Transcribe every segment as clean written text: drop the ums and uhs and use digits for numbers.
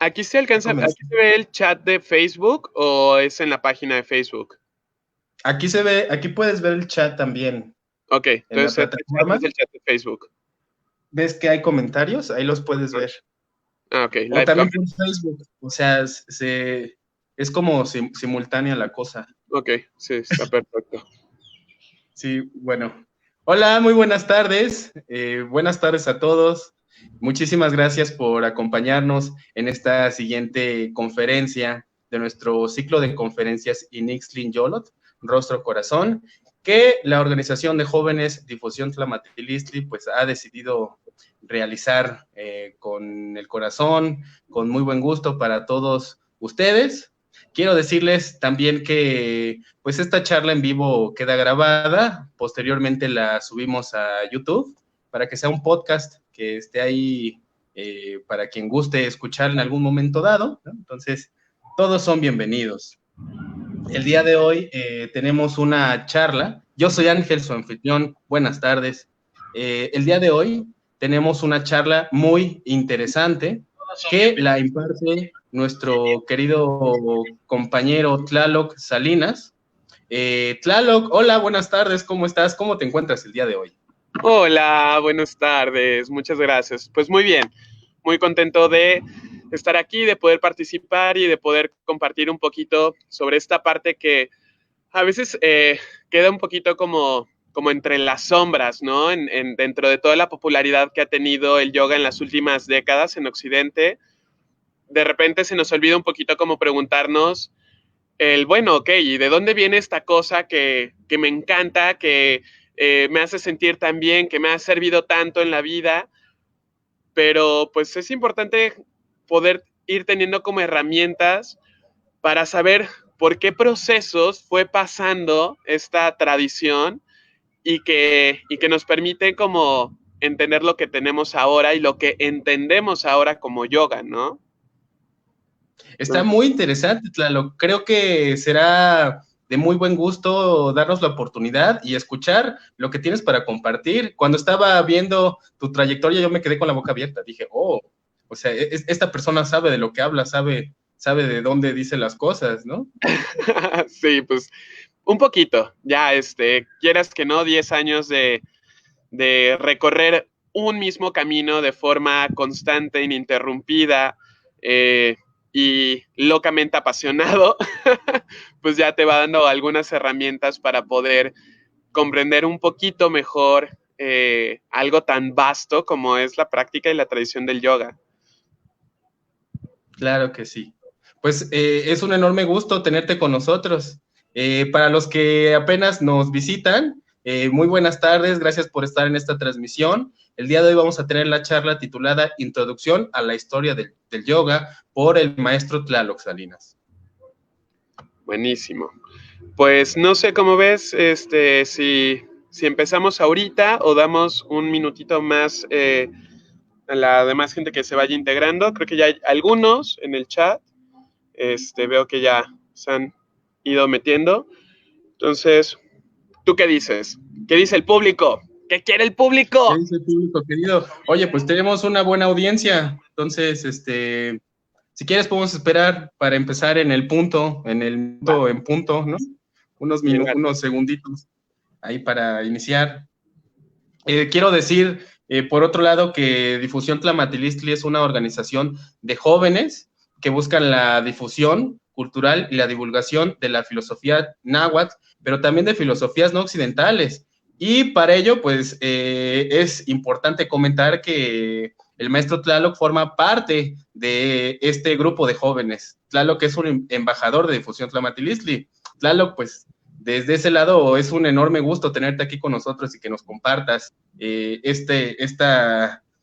aquí se alcanza, aquí se ve el chat de Facebook o es en la página de Facebook. Aquí se ve, aquí puedes ver el chat también Ok, en la entonces el chat plataforma. es el chat de Facebook. ¿Ves que hay comentarios? Ahí los puedes ver. Ok, O live también por comments. Facebook. O sea, es como simultánea la cosa. Ok, sí, está perfecto. Sí, bueno. Hola, muy buenas tardes. Buenas tardes a todos. Muchísimas gracias por acompañarnos en esta siguiente conferencia de nuestro ciclo de conferencias Inixlin Yolot, Rostro Corazón, que la Organización de Jóvenes Difusión Tlamatilistli pues ha decidido realizar con el corazón, con muy buen gusto para todos ustedes. Quiero decirles también que pues esta charla en vivo queda grabada, posteriormente la subimos a YouTube para que sea un podcast que esté ahí para quien guste escuchar en algún momento dado, ¿no? Entonces, todos son bienvenidos. El día de hoy tenemos una charla. Yo soy Ángel, su anfitrión. Buenas tardes. El día de hoy tenemos una charla muy interesante que la imparte nuestro querido compañero Tlaloc Salinas. Tlaloc, hola, buenas tardes, ¿cómo estás? ¿Cómo te encuentras el día de hoy? Hola, buenas tardes, muchas gracias. Pues muy bien, muy contento de estar aquí, de poder participar y de poder compartir un poquito sobre esta parte que a veces queda un poquito como entre las sombras, ¿no? Dentro de toda la popularidad que ha tenido el yoga en las últimas décadas en Occidente, de repente se nos olvida un poquito como preguntarnos bueno, ok, ¿y de dónde viene esta cosa que me encanta, que me hace sentir tan bien, que me ha servido tanto en la vida? Pero pues es importante poder ir teniendo como herramientas para saber por qué procesos fue pasando esta tradición y que nos permite como entender lo que tenemos ahora y lo que entendemos ahora como yoga, ¿no? Está muy interesante, Tlaloc. Creo que será de muy buen gusto darnos la oportunidad y escuchar lo que tienes para compartir. Cuando estaba viendo tu trayectoria, yo me quedé con la boca abierta. Dije, oh, o sea, esta persona sabe de lo que habla, sabe de dónde dice las cosas, ¿no? Sí, pues un poquito, ya quieras que no, 10 años de recorrer un mismo camino de forma constante, ininterrumpida y locamente apasionado, pues ya te va dando algunas herramientas para poder comprender un poquito mejor algo tan vasto como es la práctica y la tradición del yoga. Claro que sí. Pues es un enorme gusto tenerte con nosotros. Para los que apenas nos visitan, muy buenas tardes, gracias por estar en esta transmisión. El día de hoy vamos a tener la charla titulada Introducción a la historia del yoga por el maestro Tlaloc Salinas. Buenísimo. Pues no sé cómo ves, si empezamos ahorita o damos un minutito más a la demás gente que se vaya integrando. Creo que ya hay algunos en el chat. Veo que ya se han ido metiendo. Entonces, ¿tú qué dices? ¿Qué dice el público? ¿Qué quiere el ¿Qué público? dice el público querido? Oye, pues tenemos una buena audiencia, entonces, si quieres podemos esperar para empezar Va, en punto, ¿no? me late. Unos segunditos ahí para iniciar. Quiero decir, por otro lado, que Difusión Tlamatilistli es una organización de jóvenes que buscan la difusión cultural y la divulgación de la filosofía náhuatl, pero también de filosofías no occidentales. Y para ello, pues, es importante comentar que el maestro Tlaloc forma parte de este grupo de jóvenes. Tlaloc es un embajador de Difusión Tlamatilistli. Tlaloc, pues, desde ese lado es un enorme gusto tenerte aquí con nosotros y que nos compartas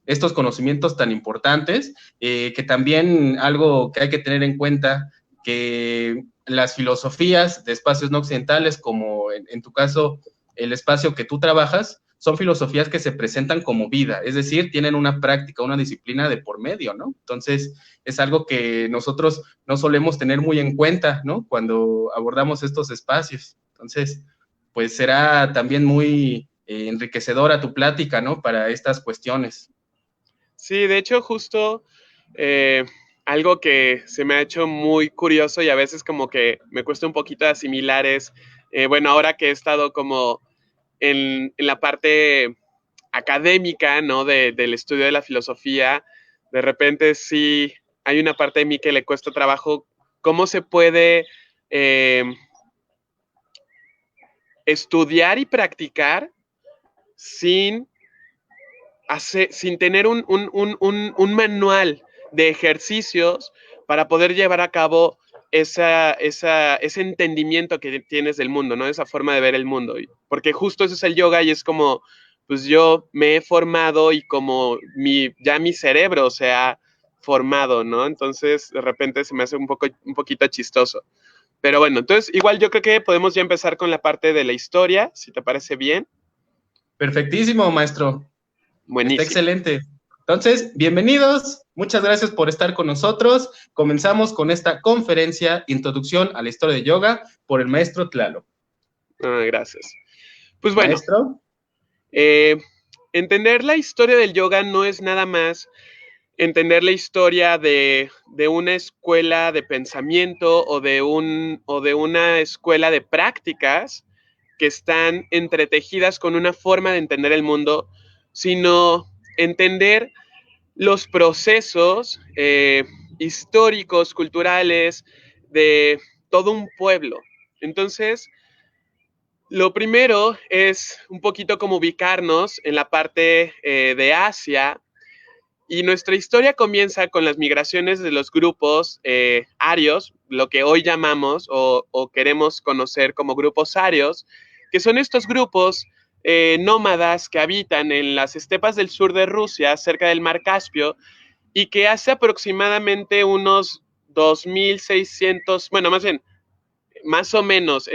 estos conocimientos tan importantes, que también algo que hay que tener en cuenta, que las filosofías de espacios no occidentales, como en tu caso el espacio que tú trabajas, son filosofías que se presentan como vida, es decir, tienen una práctica, una disciplina de por medio, ¿no? Entonces, es algo que nosotros no solemos tener muy en cuenta, ¿no? Cuando abordamos estos espacios. Entonces, pues será también muy enriquecedora tu plática, ¿no? Para estas cuestiones. Sí, de hecho, justo algo que se me ha hecho muy curioso y a veces como que me cuesta un poquito de asimilar es, bueno, ahora que he estado como en la parte académica, ¿no? Del estudio de la filosofía, de repente sí hay una parte de mí que le cuesta trabajo. ¿Cómo se puede estudiar y practicar sin, sin tener un manual de ejercicios para poder llevar a cabo ese entendimiento que tienes del mundo, ¿no? Esa forma de ver el mundo. Porque justo eso es el yoga y es como, pues yo me he formado y como ya mi cerebro se ha formado, ¿no? Entonces, de repente se me hace un poquito chistoso. Pero bueno, entonces igual yo creo que podemos ya empezar con la parte de la historia, si te parece bien. Perfectísimo, maestro. Está Buenísimo. excelente. Entonces, bienvenidos. Muchas gracias por estar con nosotros. Comenzamos con esta conferencia, Introducción a la Historia de Yoga, por el maestro Tlaloc. Gracias. Pues bueno, Maestro. Entender la historia del yoga no es nada más entender la historia de una escuela de pensamiento o de una escuela de prácticas que están entretejidas con una forma de entender el mundo, sino entender los procesos históricos, culturales de todo un pueblo. Entonces, lo primero es un poquito como ubicarnos en la parte de Asia, y nuestra historia comienza con las migraciones de los grupos arios, lo que hoy llamamos o queremos conocer como grupos arios, que son estos grupos nómadas que habitan en las estepas del sur de Rusia, cerca del mar Caspio, y que hace aproximadamente unos 2600, bueno, más bien, más o menos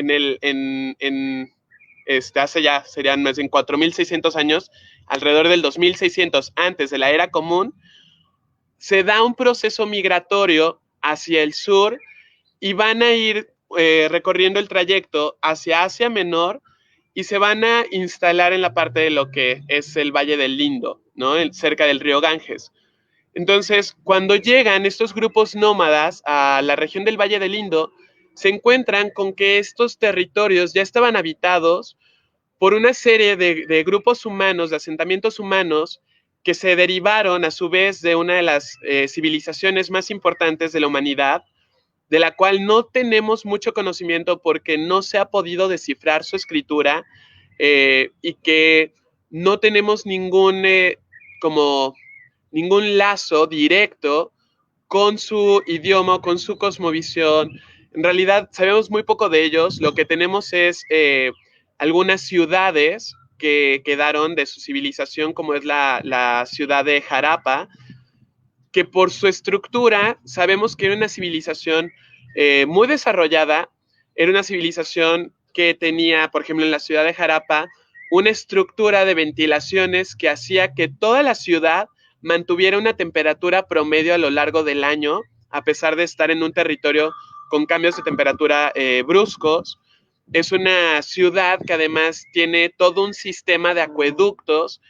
hace ya, serían más bien 4600 años, alrededor del 2600 antes de la era común, se da un proceso migratorio hacia el sur y van a ir recorriendo el trayecto hacia Asia Menor y se van a instalar en la parte de lo que es el Valle del Indo, ¿no? Cerca del río Ganges. Entonces, cuando llegan estos grupos nómadas a la región del Valle del Indo, se encuentran con que estos territorios ya estaban habitados por una serie de grupos humanos, de asentamientos humanos, que se derivaron a su vez de una de las civilizaciones más importantes de la humanidad, de la cual no tenemos mucho conocimiento porque no se ha podido descifrar su escritura y que no tenemos como ningún lazo directo con su idioma, con su cosmovisión. En realidad sabemos muy poco de ellos. Lo que tenemos es algunas ciudades que quedaron de su civilización, como es la ciudad de Jarapa, que por su estructura sabemos que era una civilización muy desarrollada, era una civilización que tenía, por ejemplo, en la ciudad de Jarapa, una estructura de ventilaciones que hacía que toda la ciudad mantuviera una temperatura promedio a lo largo del año, a pesar de estar en un territorio con cambios de temperatura bruscos. Es una ciudad que además tiene todo un sistema de acueductos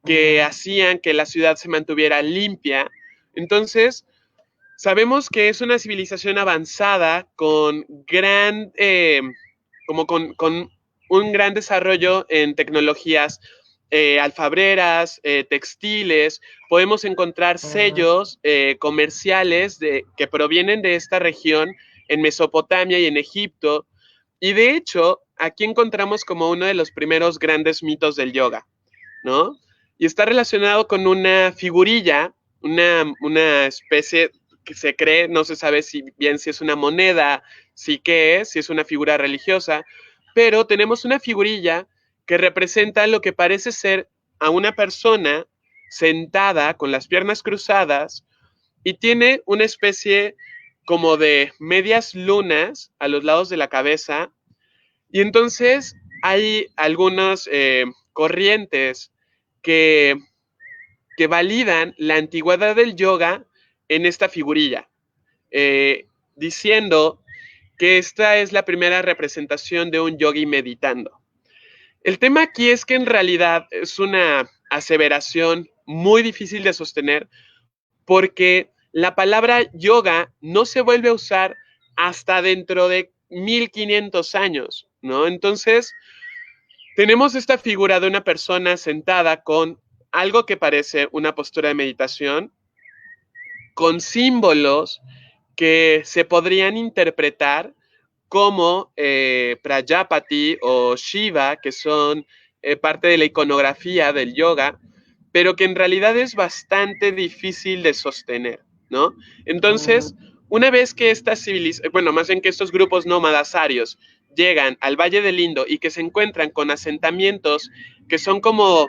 que hacían que la ciudad se mantuviera limpia. Entonces, sabemos que es una civilización avanzada con con un gran desarrollo en tecnologías alfabreras, textiles. Podemos encontrar sellos comerciales que provienen de esta región en Mesopotamia y en Egipto. Y de hecho, aquí encontramos como uno de los primeros grandes mitos del yoga, ¿no? Y está relacionado con una figurilla, una especie que se cree, no se sabe si bien si es una moneda, si qué es, si es una figura religiosa, pero tenemos una figurilla que representa lo que parece ser a una persona sentada con las piernas cruzadas y tiene una especie como de medias lunas a los lados de la cabeza. Y entonces hay algunas corrientes que, que validan la antigüedad del yoga en esta figurilla, diciendo que esta es la primera representación de un yogi meditando. El tema aquí es que en realidad es una aseveración muy difícil de sostener porque la palabra yoga no se vuelve a usar hasta dentro de 1500 años, ¿no? Entonces, tenemos esta figura de una persona sentada con algo que parece una postura de meditación, con símbolos que se podrían interpretar como Prajapati o Shiva, que son parte de la iconografía del yoga, pero que en realidad es bastante difícil de sostener, ¿no? Entonces, una vez que estas bueno, más bien que estos grupos nómadas arios llegan al Valle del Indo y que se encuentran con asentamientos que son como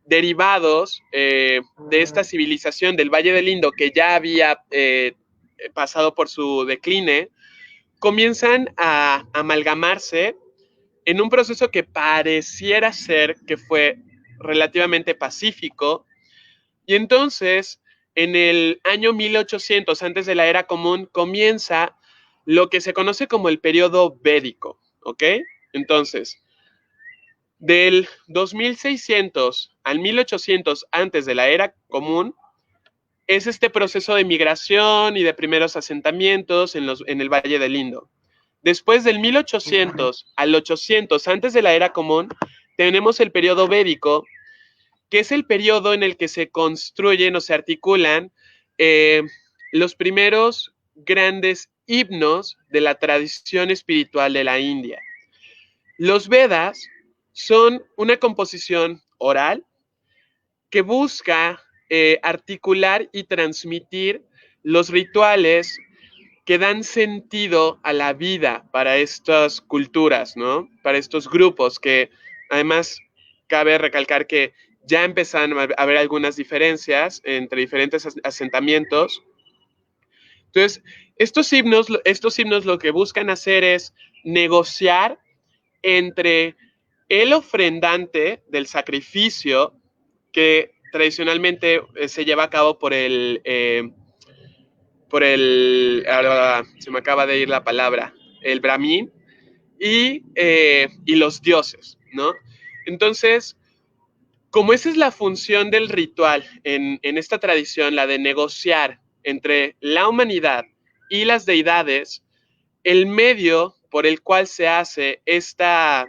derivados de esta civilización del Valle del Indo que ya había pasado por su decline, comienzan a amalgamarse en un proceso que pareciera ser que fue relativamente pacífico. Y entonces, en el año 1800, antes de la era común, comienza lo que se conoce como el periodo védico, ¿ok? Entonces, del 2600 al 1800, antes de la era común, es este proceso de migración y de primeros asentamientos en el Valle del Indo. Después del 1800 al 800, antes de la era común, tenemos el periodo védico, que es el periodo en el que se construyen o se articulan los primeros grandes himnos de la tradición espiritual de la India. Los Vedas son una composición oral que busca articular y transmitir los rituales que dan sentido a la vida para estas culturas, ¿no? Para estos grupos que además cabe recalcar que ya empezaron a haber algunas diferencias entre diferentes asentamientos. Entonces, estos himnos lo que buscan hacer es negociar entre el ofrendante del sacrificio que tradicionalmente se lleva a cabo se me acaba de ir la palabra, el brahmin y los dioses, ¿no? Entonces, como esa es la función del ritual en esta tradición, la de negociar entre la humanidad y las deidades, el medio por el cual se hace esta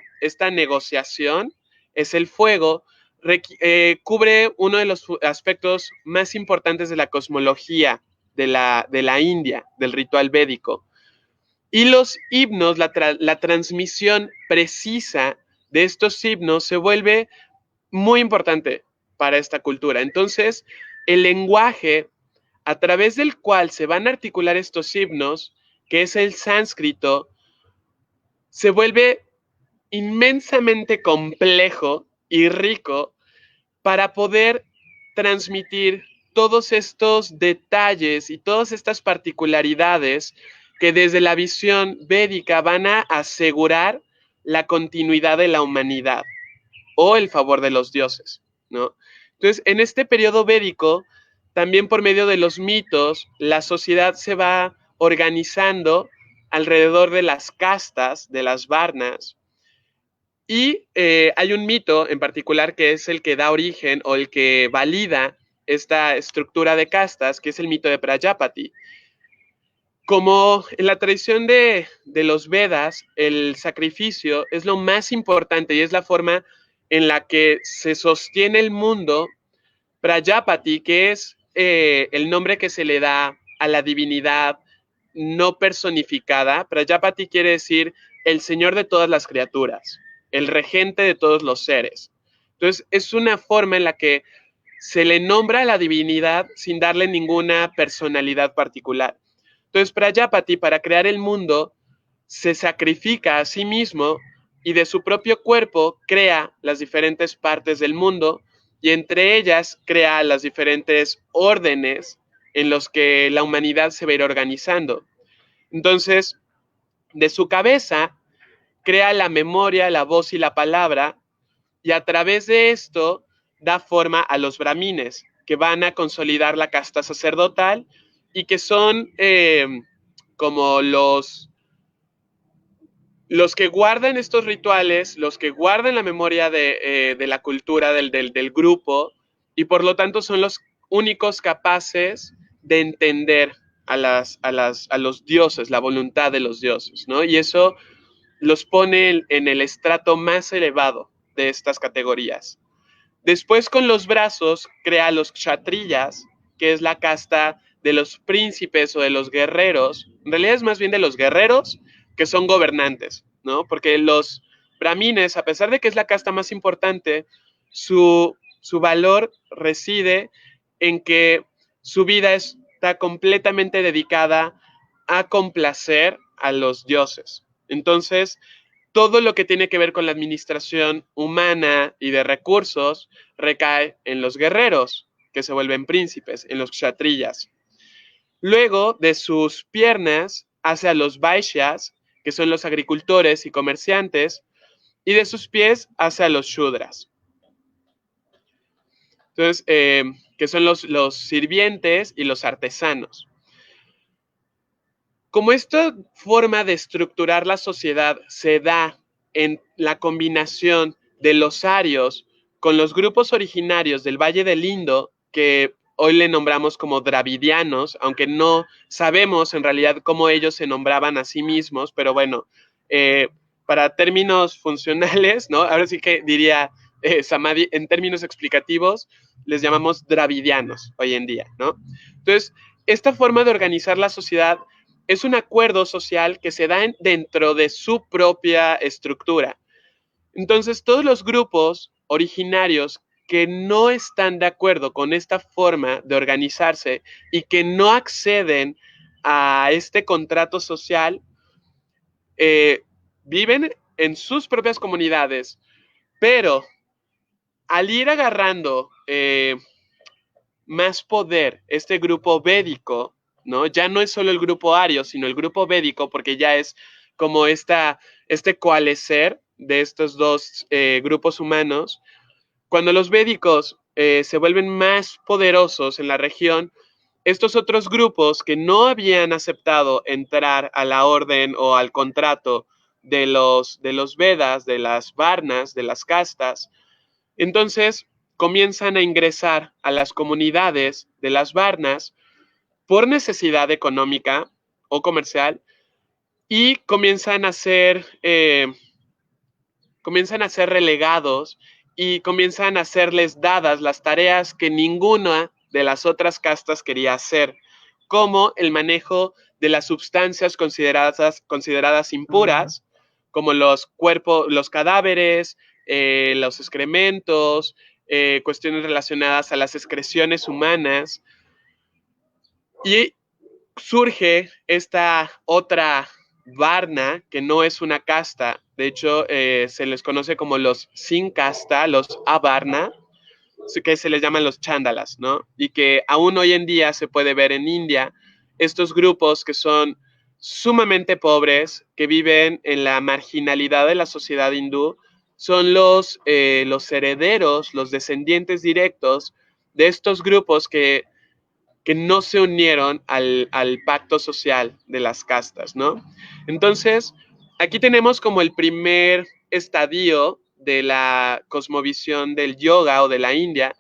negociación es el fuego, cubre uno de los aspectos más importantes de la cosmología de la India, del ritual védico. Y los himnos, la transmisión precisa de estos himnos se vuelve muy importante para esta cultura. Entonces, el lenguaje a través del cual se van a articular estos himnos, que es el sánscrito, se vuelve inmensamente complejo y rico para poder transmitir todos estos detalles y todas estas particularidades que desde la visión védica van a asegurar la continuidad de la humanidad o el favor de los dioses, ¿no? Entonces, en este periodo védico, también por medio de los mitos, la sociedad se va organizando alrededor de las castas, de las varnas, y hay un mito en particular que es el que da origen o el que valida esta estructura de castas, que es el mito de Prajapati. Como en la tradición de los Vedas, el sacrificio es lo más importante y es la forma en la que se sostiene el mundo. Prajapati, que es el nombre que se le da a la divinidad no personificada. Prajapati quiere decir el señor de todas las criaturas, el regente de todos los seres. Entonces, es una forma en la que se le nombra a la divinidad sin darle ninguna personalidad particular. Entonces, Prajapati, para crear el mundo, se sacrifica a sí mismo y de su propio cuerpo crea las diferentes partes del mundo y entre ellas crea las diferentes órdenes en los que la humanidad se va a ir organizando. Entonces, de su cabeza crea la memoria, la voz y la palabra, y a través de esto da forma a los brahmines, que van a consolidar la casta sacerdotal y que son como los que guardan estos rituales, los que guardan la memoria de la cultura del grupo, y por lo tanto son los únicos capaces de entender a los dioses, la voluntad de los dioses, ¿no? Y eso los pone en el estrato más elevado de estas categorías. Después, con los brazos, crea los kshatriyas, que es la casta de los príncipes o de los guerreros. En realidad es más bien de los guerreros que son gobernantes, ¿no? Porque los brahmines, a pesar de que es la casta más importante, su valor reside en que su vida está completamente dedicada a complacer a los dioses. Entonces, todo lo que tiene que ver con la administración humana y de recursos recae en los guerreros, que se vuelven príncipes, en los kshatriyas. Luego, de sus piernas, hace a los vaishyas, que son los agricultores y comerciantes, y de sus pies hace a los shudras. Entonces, que son los sirvientes y los artesanos. Como esta forma de estructurar la sociedad se da en la combinación de los arios con los grupos originarios del Valle del Indo, que hoy le nombramos como dravidianos, aunque no sabemos en realidad cómo ellos se nombraban a sí mismos, pero bueno, para términos funcionales, ¿no? Ahora sí que diría Samadhi, en términos explicativos, les llamamos dravidianos hoy en día, ¿no? Entonces, esta forma de organizar la sociedad es un acuerdo social que se da dentro de su propia estructura. Entonces, todos los grupos originarios que no están de acuerdo con esta forma de organizarse y que no acceden a este contrato social, viven en sus propias comunidades, pero al ir agarrando más poder este grupo védico, ¿no? Ya no es solo el grupo ario, sino el grupo védico, porque ya es como este coalescer de estos dos grupos humanos. Cuando los védicos se vuelven más poderosos en la región, estos otros grupos que no habían aceptado entrar a la orden o al contrato de los Vedas, de las varnas, de las castas, entonces comienzan a ingresar a las comunidades de las varnas por necesidad económica o comercial y comienzan a ser relegados y comienzan a serles dadas las tareas que ninguna de las otras castas quería hacer, como el manejo de las sustancias consideradas impuras, como los cuerpos, los cadáveres, los excrementos, cuestiones relacionadas a las excreciones humanas. Y surge esta otra varna, que no es una casta, de hecho se les conoce como los sin casta, los avarna, que se les llaman los chándalas, ¿no? Y que aún hoy en día se puede ver en India, estos grupos que son sumamente pobres, que viven en la marginalidad de la sociedad hindú, son los herederos, los descendientes directos de estos grupos que no se unieron al pacto social de las castas, ¿no? Entonces, aquí tenemos como el primer estadio de la cosmovisión del yoga o de la India,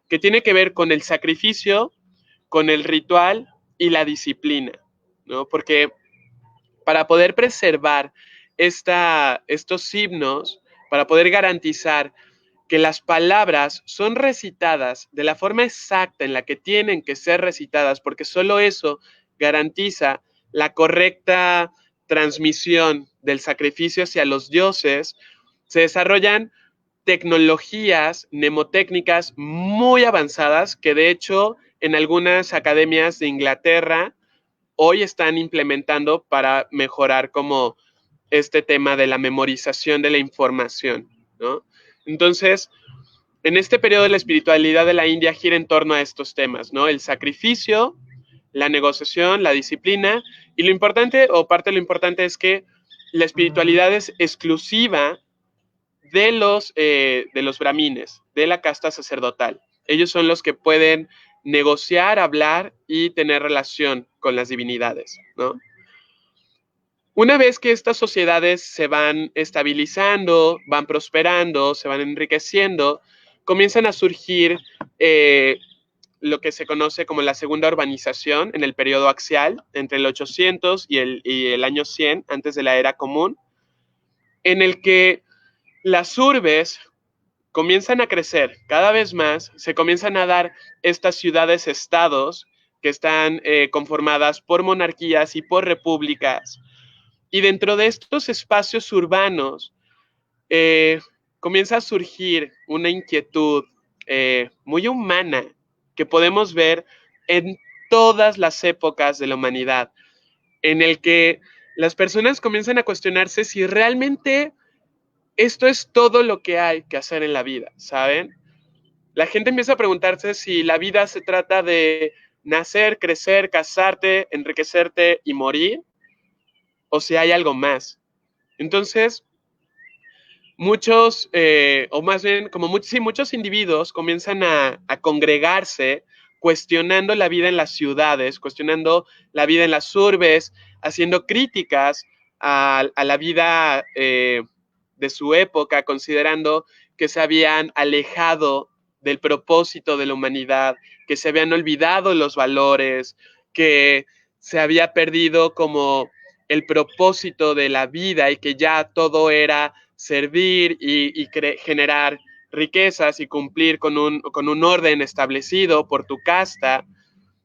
que tiene que ver con el sacrificio, con el ritual y la disciplina, ¿no? Porque para poder preservar estos himnos, para poder garantizar que las palabras son recitadas de la forma exacta en la que tienen que ser recitadas, porque solo eso garantiza la correcta transmisión del sacrificio hacia los dioses, se desarrollan tecnologías mnemotécnicas muy avanzadas que de hecho en algunas academias de Inglaterra hoy están implementando para mejorar como este tema de la memorización de la información, ¿no? Entonces, en este periodo la espiritualidad de la India gira en torno a estos temas, ¿no? El sacrificio, la negociación, la disciplina, y lo importante, o parte de lo importante, es que la espiritualidad es exclusiva de los brahmines, de la casta sacerdotal. Ellos son los que pueden negociar, hablar y tener relación con las divinidades, ¿no? Una vez que estas sociedades se van estabilizando, van prosperando, se van enriqueciendo, comienzan a surgir lo que se conoce como la segunda urbanización en el periodo axial, entre el 800 y el año 100, antes de la era común, en el que las urbes comienzan a crecer cada vez más, se comienzan a dar estas ciudades-estados que están conformadas por monarquías y por repúblicas. Y dentro de estos espacios urbanos comienza a surgir una inquietud muy humana que podemos ver en todas las épocas de la humanidad, en el que las personas comienzan a cuestionarse si realmente esto es todo lo que hay que hacer en la vida, ¿saben? La gente empieza a preguntarse si la vida se trata de nacer, crecer, casarte, enriquecerte y morir, o si hay algo más. Entonces, muchos, o más bien, como sí, muchos individuos comienzan a congregarse cuestionando la vida en las ciudades, cuestionando la vida en las urbes, haciendo críticas a la vida de su época, considerando que se habían alejado del propósito de la humanidad, que se habían olvidado los valores, que se había perdido como el propósito de la vida y que ya todo era servir y generar riquezas y cumplir con un orden establecido por tu casta.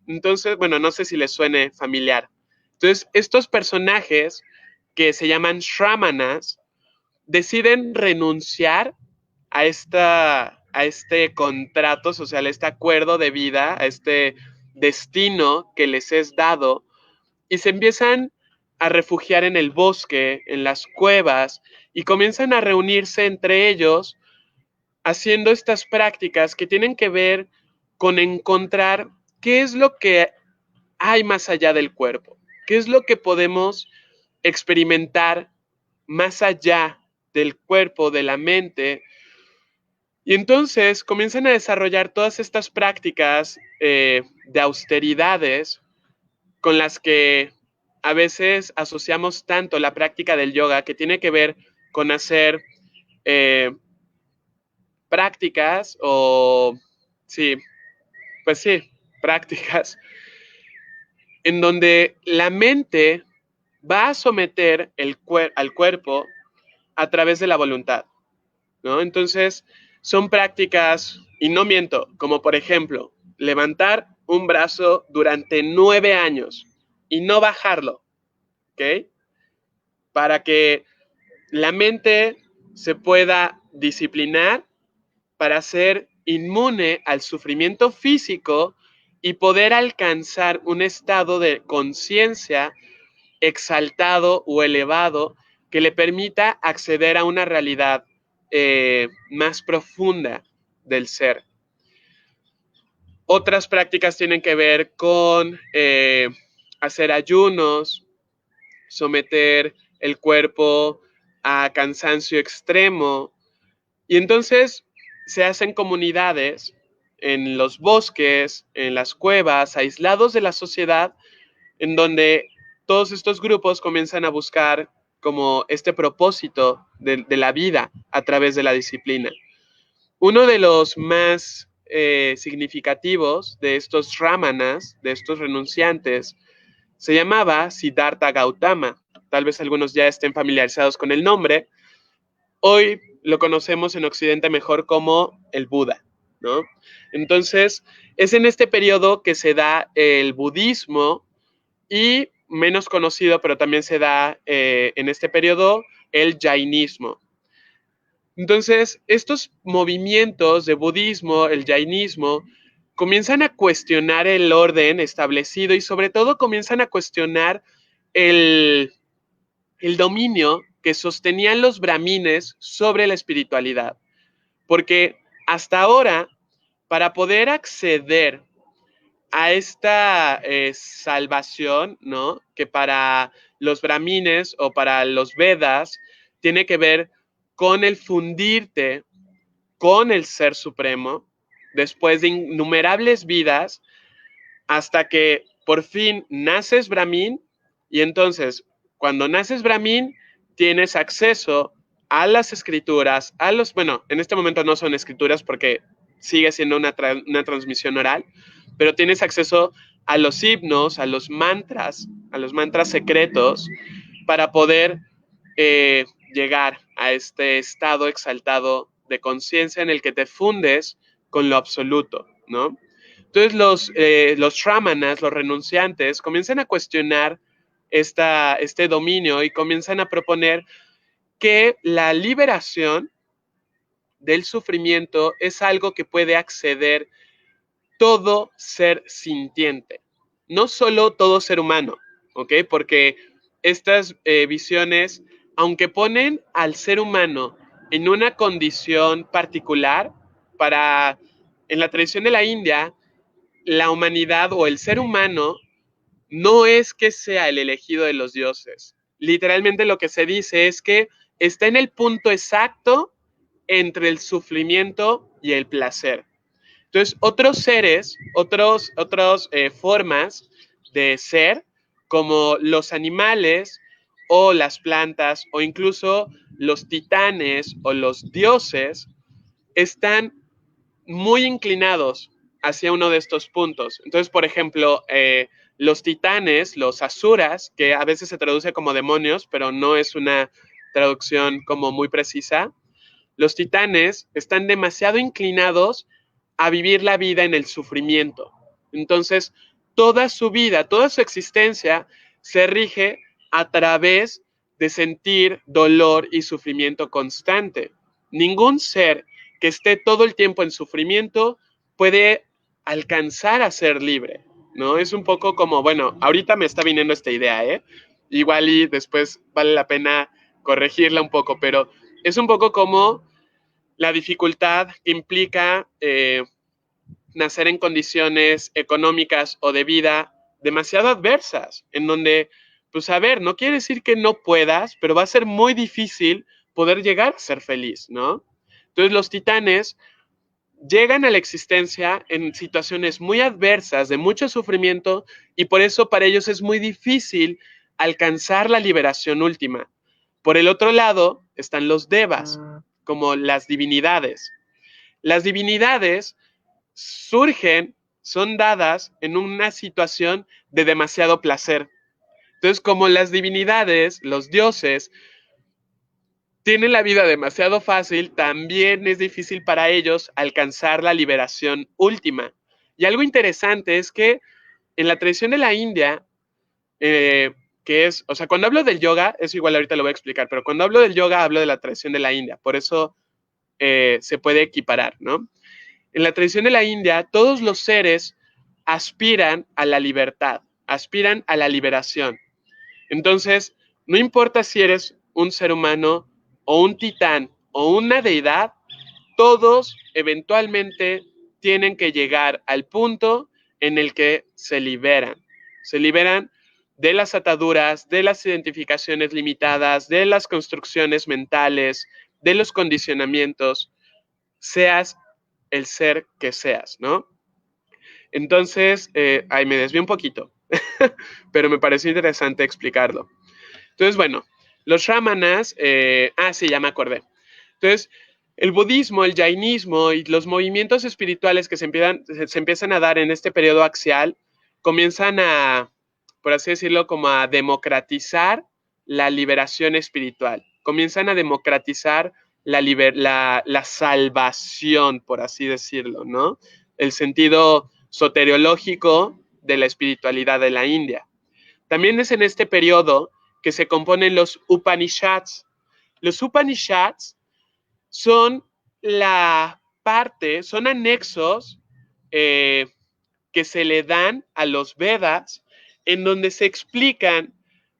Entonces, bueno, no sé si les suene familiar. Entonces, estos personajes que se llaman Shramanas deciden renunciar a este contrato social, a este acuerdo de vida, a este destino que les es dado, y se empiezan a refugiar en el bosque, en las cuevas, y comienzan a reunirse entre ellos haciendo estas prácticas que tienen que ver con encontrar qué es lo que hay más allá del cuerpo, qué es lo que podemos experimentar más allá del cuerpo, de la mente. Y entonces comienzan a desarrollar todas estas prácticas de austeridades con las que a veces asociamos tanto la práctica del yoga, que tiene que ver con hacer prácticas o, sí, pues sí, prácticas en donde la mente va a someter al cuerpo a través de la voluntad, ¿no? Entonces, son prácticas, y no miento, como por ejemplo, levantar un brazo durante 9 años y no bajarlo, ¿ok? Para que la mente se pueda disciplinar para ser inmune al sufrimiento físico y poder alcanzar un estado de conciencia exaltado o elevado que le permita acceder a una realidad más profunda del ser. Otras prácticas tienen que ver con hacer ayunos, someter el cuerpo a cansancio extremo, y entonces se hacen comunidades en los bosques, en las cuevas, aislados de la sociedad, en donde todos estos grupos comienzan a buscar como este propósito de la vida a través de la disciplina. Uno de los más significativos de estos Ramanas, de estos renunciantes, se llamaba Siddhartha Gautama. Tal vez algunos ya estén familiarizados con el nombre. Hoy lo conocemos en Occidente mejor como el Buda, ¿no? Entonces, es en este periodo que se da el budismo y menos conocido, pero también se da en este periodo el jainismo. Entonces, estos movimientos de budismo, el jainismo, comienzan a cuestionar el orden establecido y sobre todo comienzan a cuestionar el dominio que sostenían los brahmines sobre la espiritualidad. Porque hasta ahora, para poder acceder a esta salvación, ¿no? Que para los brahmines o para los Vedas tiene que ver con el fundirte con el Ser Supremo después de innumerables vidas hasta que por fin naces Brahmin, y entonces cuando naces Brahmin tienes acceso a las escrituras, bueno, en este momento no son escrituras porque sigue siendo una transmisión oral, pero tienes acceso a los himnos, a los mantras secretos para poder llegar a este estado exaltado de conciencia en el que te fundes con lo absoluto, ¿no? Entonces los shramanas, los renunciantes, comienzan a cuestionar este dominio y comienzan a proponer que la liberación del sufrimiento es algo que puede acceder todo ser sintiente, no solo todo ser humano, ¿ok? Porque estas visiones, aunque ponen al ser humano en una condición particular, en la tradición de la India, la humanidad o el ser humano no es que sea el elegido de los dioses. Literalmente lo que se dice es que está en el punto exacto entre el sufrimiento y el placer. Entonces, otros seres, otras formas de ser, como los animales o las plantas o incluso los titanes o los dioses, están muy inclinados hacia uno de estos puntos. Entonces, por ejemplo, los titanes, los asuras, que a veces se traduce como demonios, pero no es una traducción como muy precisa, los titanes están demasiado inclinados a vivir la vida en el sufrimiento. Entonces, toda su vida, toda su existencia se rige a través de sentir dolor y sufrimiento constante. Ningún ser que esté todo el tiempo en sufrimiento puede alcanzar a ser libre, ¿no? Es un poco como, bueno, ahorita me está viniendo esta idea, ¿eh? Igual y después vale la pena corregirla un poco, pero es un poco como la dificultad que implica nacer en condiciones económicas o de vida demasiado adversas, en donde, pues a ver, no quiere decir que no puedas, pero va a ser muy difícil poder llegar a ser feliz, ¿no? Entonces los titanes llegan a la existencia en situaciones muy adversas, de mucho sufrimiento, y por eso para ellos es muy difícil alcanzar la liberación última. Por el otro lado están los devas, como las divinidades. Las divinidades surgen, son dadas en una situación de demasiado placer. Entonces, como las divinidades, los dioses, tienen la vida demasiado fácil, también es difícil para ellos alcanzar la liberación última. Y algo interesante es que en la tradición de la India, que es, o sea, cuando hablo del yoga, eso igual ahorita lo voy a explicar, pero cuando hablo del yoga hablo de la tradición de la India, por eso se puede equiparar, ¿no? En la tradición de la India, todos los seres aspiran a la libertad, aspiran a la liberación. Entonces, no importa si eres un ser humano o un titán o una deidad, todos eventualmente tienen que llegar al punto en el que se liberan. Se liberan de las ataduras, de las identificaciones limitadas, de las construcciones mentales, de los condicionamientos, seas el ser que seas, ¿no? Entonces, ahí me desvié un poquito, pero me pareció interesante explicarlo. Entonces, bueno, los shamanas, sí, ya me acordé. Entonces, el budismo, el jainismo y los movimientos espirituales que se empiezan a dar en este periodo axial comienzan a, por así decirlo, como a democratizar la liberación espiritual. Comienzan a democratizar la salvación, por así decirlo, ¿no? El sentido soteriológico de la espiritualidad de la India. También es en este periodo que se componen los Upanishads. Los Upanishads son son anexos que se le dan a los Vedas, en donde se explican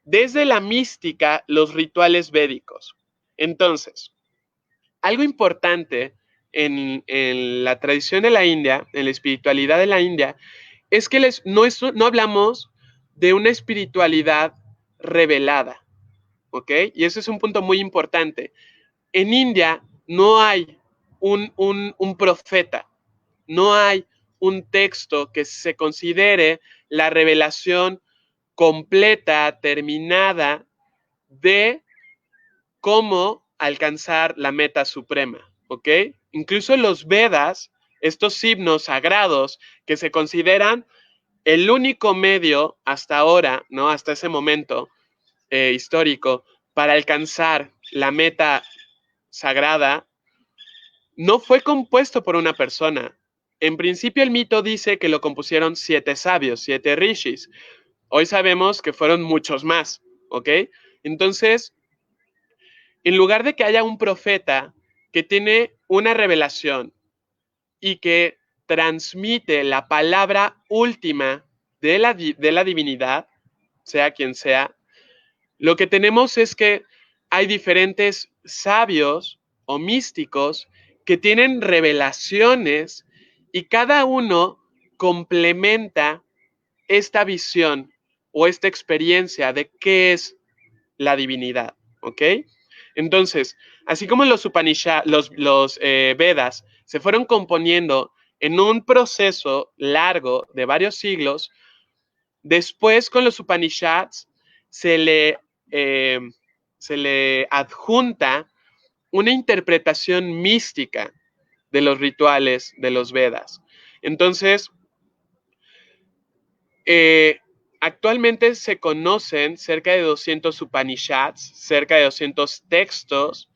desde la mística los rituales védicos. Entonces, algo importante en la tradición de la India, en la espiritualidad de la India, es que no hablamos de una espiritualidad revelada, ¿ok? Y ese es un punto muy importante. En India no hay un profeta, no hay un texto que se considere la revelación completa, terminada de cómo alcanzar la meta suprema, ¿ok? Incluso los Vedas estos himnos sagrados que se consideran el único medio hasta ahora, ¿no? Hasta ese momento histórico, para alcanzar la meta sagrada, no fue compuesto por una persona. En principio el mito dice que lo compusieron 7 sabios, 7 rishis. Hoy sabemos que fueron muchos más, ¿ok? Entonces, en lugar de que haya un profeta que tiene una revelación y que transmite la palabra última de la divinidad, sea quien sea, lo que tenemos es que hay diferentes sabios o místicos que tienen revelaciones y cada uno complementa esta visión o esta experiencia de qué es la divinidad, ¿ok? Entonces, así como los Upanishads, los Vedas se fueron componiendo en un proceso largo de varios siglos, después con los Upanishads se le, eh, se le adjunta una interpretación mística de los rituales de los Vedas. Entonces, actualmente se conocen cerca de 200 Upanishads, cerca de 200 textos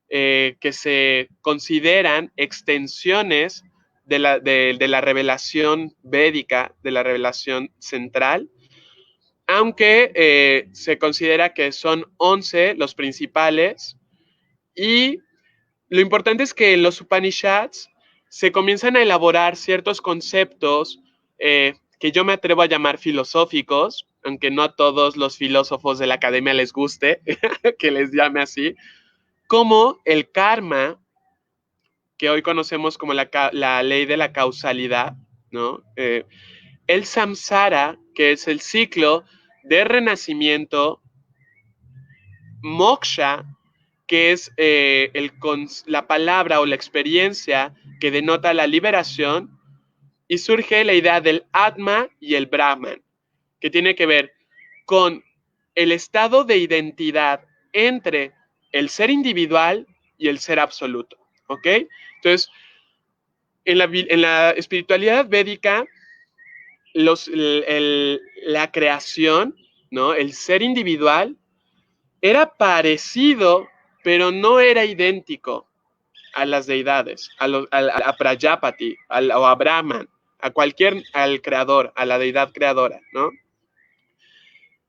que se consideran extensiones de la revelación védica, de la revelación central, aunque se considera que son 11 los principales, y lo importante es que en los Upanishads se comienzan a elaborar ciertos conceptos que yo me atrevo a llamar filosóficos, aunque no a todos los filósofos de la academia les guste que les llame así, como el karma, que hoy conocemos como la ley de la causalidad, ¿no? El samsara, que es el ciclo de renacimiento, moksha, que es la palabra o la experiencia que denota la liberación, y surge la idea del Atma y el Brahman, que tiene que ver con el estado de identidad entre el ser individual y el ser absoluto, ¿ok? Entonces, en la espiritualidad védica, la creación, ¿no? El ser individual era parecido, pero no era idéntico a las deidades, a Prajapati, o a Brahman, al creador, a la deidad creadora, ¿no?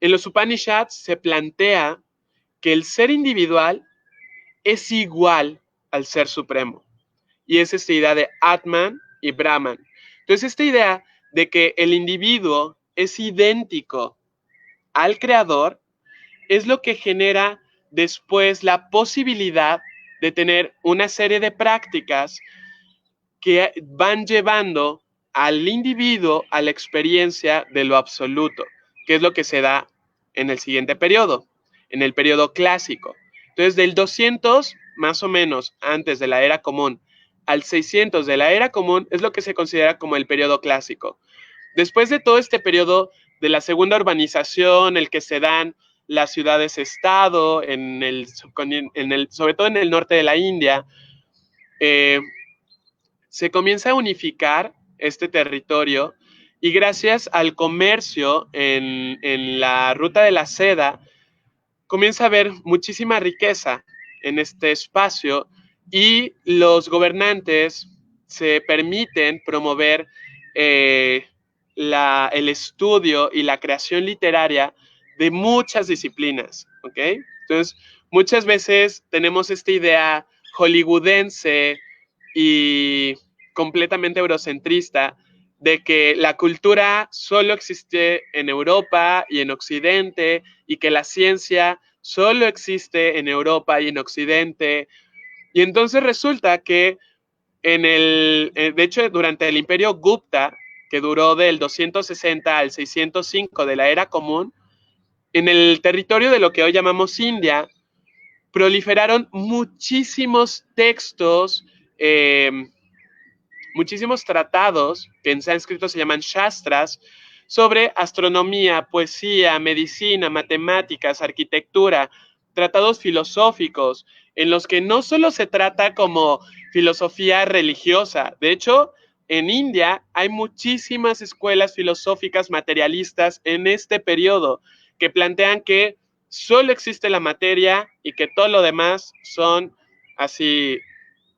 En los Upanishads se plantea que el ser individual es igual al ser supremo, y es esta idea de Atman y Brahman. Entonces, esta idea de que el individuo es idéntico al creador es lo que genera después la posibilidad de tener una serie de prácticas que van llevando al individuo a la experiencia de lo absoluto, que es lo que se da en el siguiente periodo, en el periodo clásico. Entonces, del 200, más o menos, antes de la era común, al 600 de la era común, es lo que se considera como el periodo clásico. Después de todo este periodo de la segunda urbanización, el que se dan las ciudades-estado, sobre todo en el norte de la India, se comienza a unificar este territorio, y gracias al comercio en la ruta de la seda, comienza a haber muchísima riqueza en este espacio, y los gobernantes se permiten promover el estudio y la creación literaria de muchas disciplinas, ¿ok? Entonces, muchas veces tenemos esta idea hollywoodense y completamente eurocentrista de que la cultura solo existe en Europa y en Occidente, y que la ciencia solo existe en Europa y en Occidente. Y entonces resulta que de hecho, durante el Imperio Gupta, que duró del 260 al 605 de la era común, en el territorio de lo que hoy llamamos India, proliferaron muchísimos textos, muchísimos tratados, que en sánscrito se llaman shastras, sobre astronomía, poesía, medicina, matemáticas, arquitectura, tratados filosóficos, en los que no solo se trata como filosofía religiosa, de hecho, en India hay muchísimas escuelas filosóficas materialistas en este periodo que plantean que solo existe la materia y que todo lo demás son así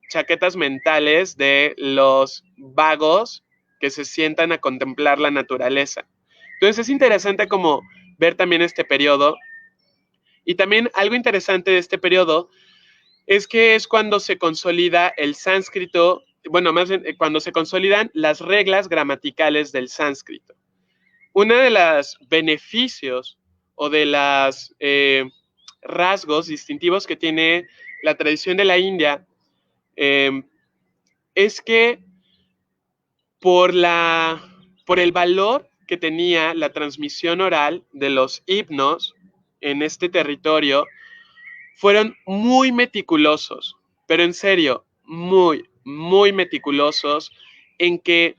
chaquetas mentales de los vagos que se sientan a contemplar la naturaleza. Entonces es interesante como ver también este periodo. Y también algo interesante de este periodo es que es cuando se consolida el sánscrito, bueno, más bien cuando se consolidan las reglas gramaticales del sánscrito. Uno de los beneficios o de los rasgos distintivos que tiene la tradición de la India es que por el valor que tenía la transmisión oral de los himnos en este territorio, fueron muy meticulosos, pero en serio, muy, muy meticulosos en que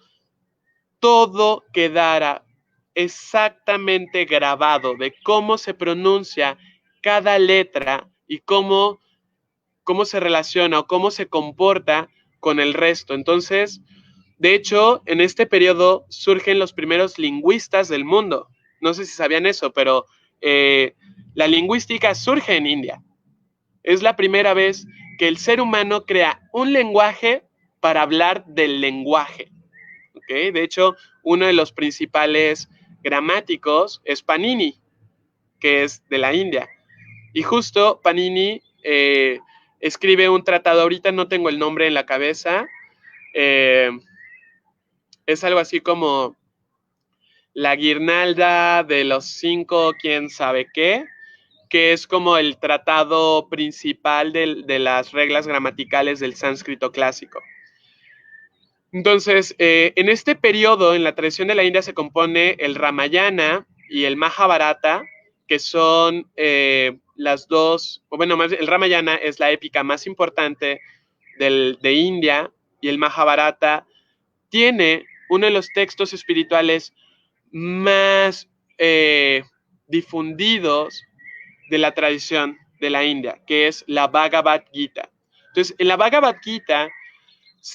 todo quedara exactamente grabado de cómo se pronuncia cada letra y cómo se relaciona o cómo se comporta con el resto. Entonces, de hecho, en este periodo surgen los primeros lingüistas del mundo. No sé si sabían eso, pero la lingüística surge en India. Es la primera vez que el ser humano crea un lenguaje para hablar del lenguaje. ¿Okay? De hecho, uno de los principales gramáticos es Panini, que es de la India. Y justo Panini escribe un tratado, ahorita no tengo el nombre en la cabeza, es algo así como la guirnalda de los 5, quién sabe qué, que es como el tratado principal de las reglas gramaticales del sánscrito clásico. Entonces, en este periodo, en la tradición de la India, se compone el Ramayana y el Mahabharata, que son las dos, bueno, más el Ramayana es la épica más importante de India, y el Mahabharata tiene uno de los textos espirituales más difundidos de la tradición de la India, que es la Bhagavad Gita. Entonces, en la Bhagavad Gita,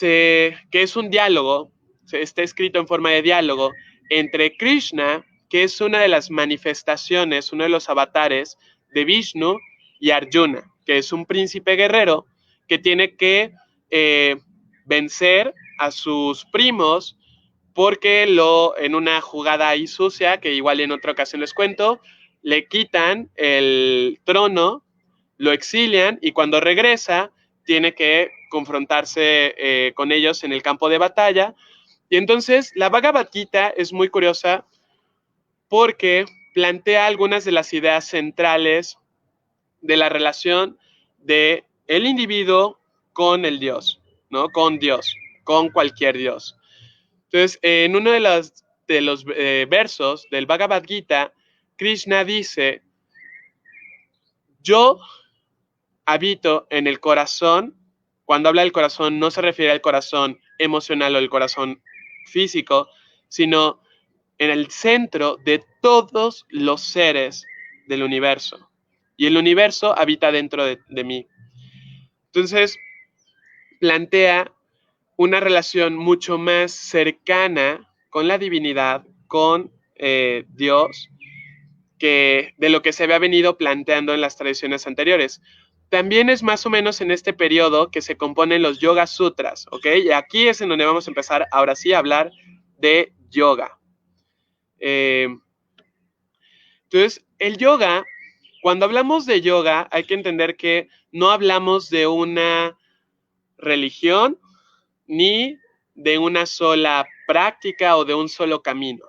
que es un diálogo, está escrito en forma de diálogo entre Krishna, que es una de las manifestaciones, uno de los avatares de Vishnu, y Arjuna, que es un príncipe guerrero que tiene que vencer a sus primos porque en una jugada ahí sucia, que igual en otra ocasión les cuento, le quitan el trono, lo exilian y cuando regresa tiene que confrontarse con ellos en el campo de batalla. Y entonces la Bhagavad Gita es muy curiosa porque plantea algunas de las ideas centrales de la relación de el individuo con el Dios, ¿no? Con Dios, con cualquier Dios. Entonces, en uno de los versos del Bhagavad Gita, Krishna dice, yo habito en el corazón. Cuando habla del corazón, no se refiere al corazón emocional o el corazón físico, sino en el centro de todos los seres del universo. Y el universo habita dentro de mí. Entonces, plantea una relación mucho más cercana con la divinidad, con Dios, que de lo que se había venido planteando en las tradiciones anteriores. También es más o menos en este periodo que se componen los Yoga Sutras, ¿ok? Y aquí es en donde vamos a empezar ahora sí a hablar de yoga. Entonces, el yoga, cuando hablamos de yoga, hay que entender que no hablamos de una religión ni de una sola práctica o de un solo camino.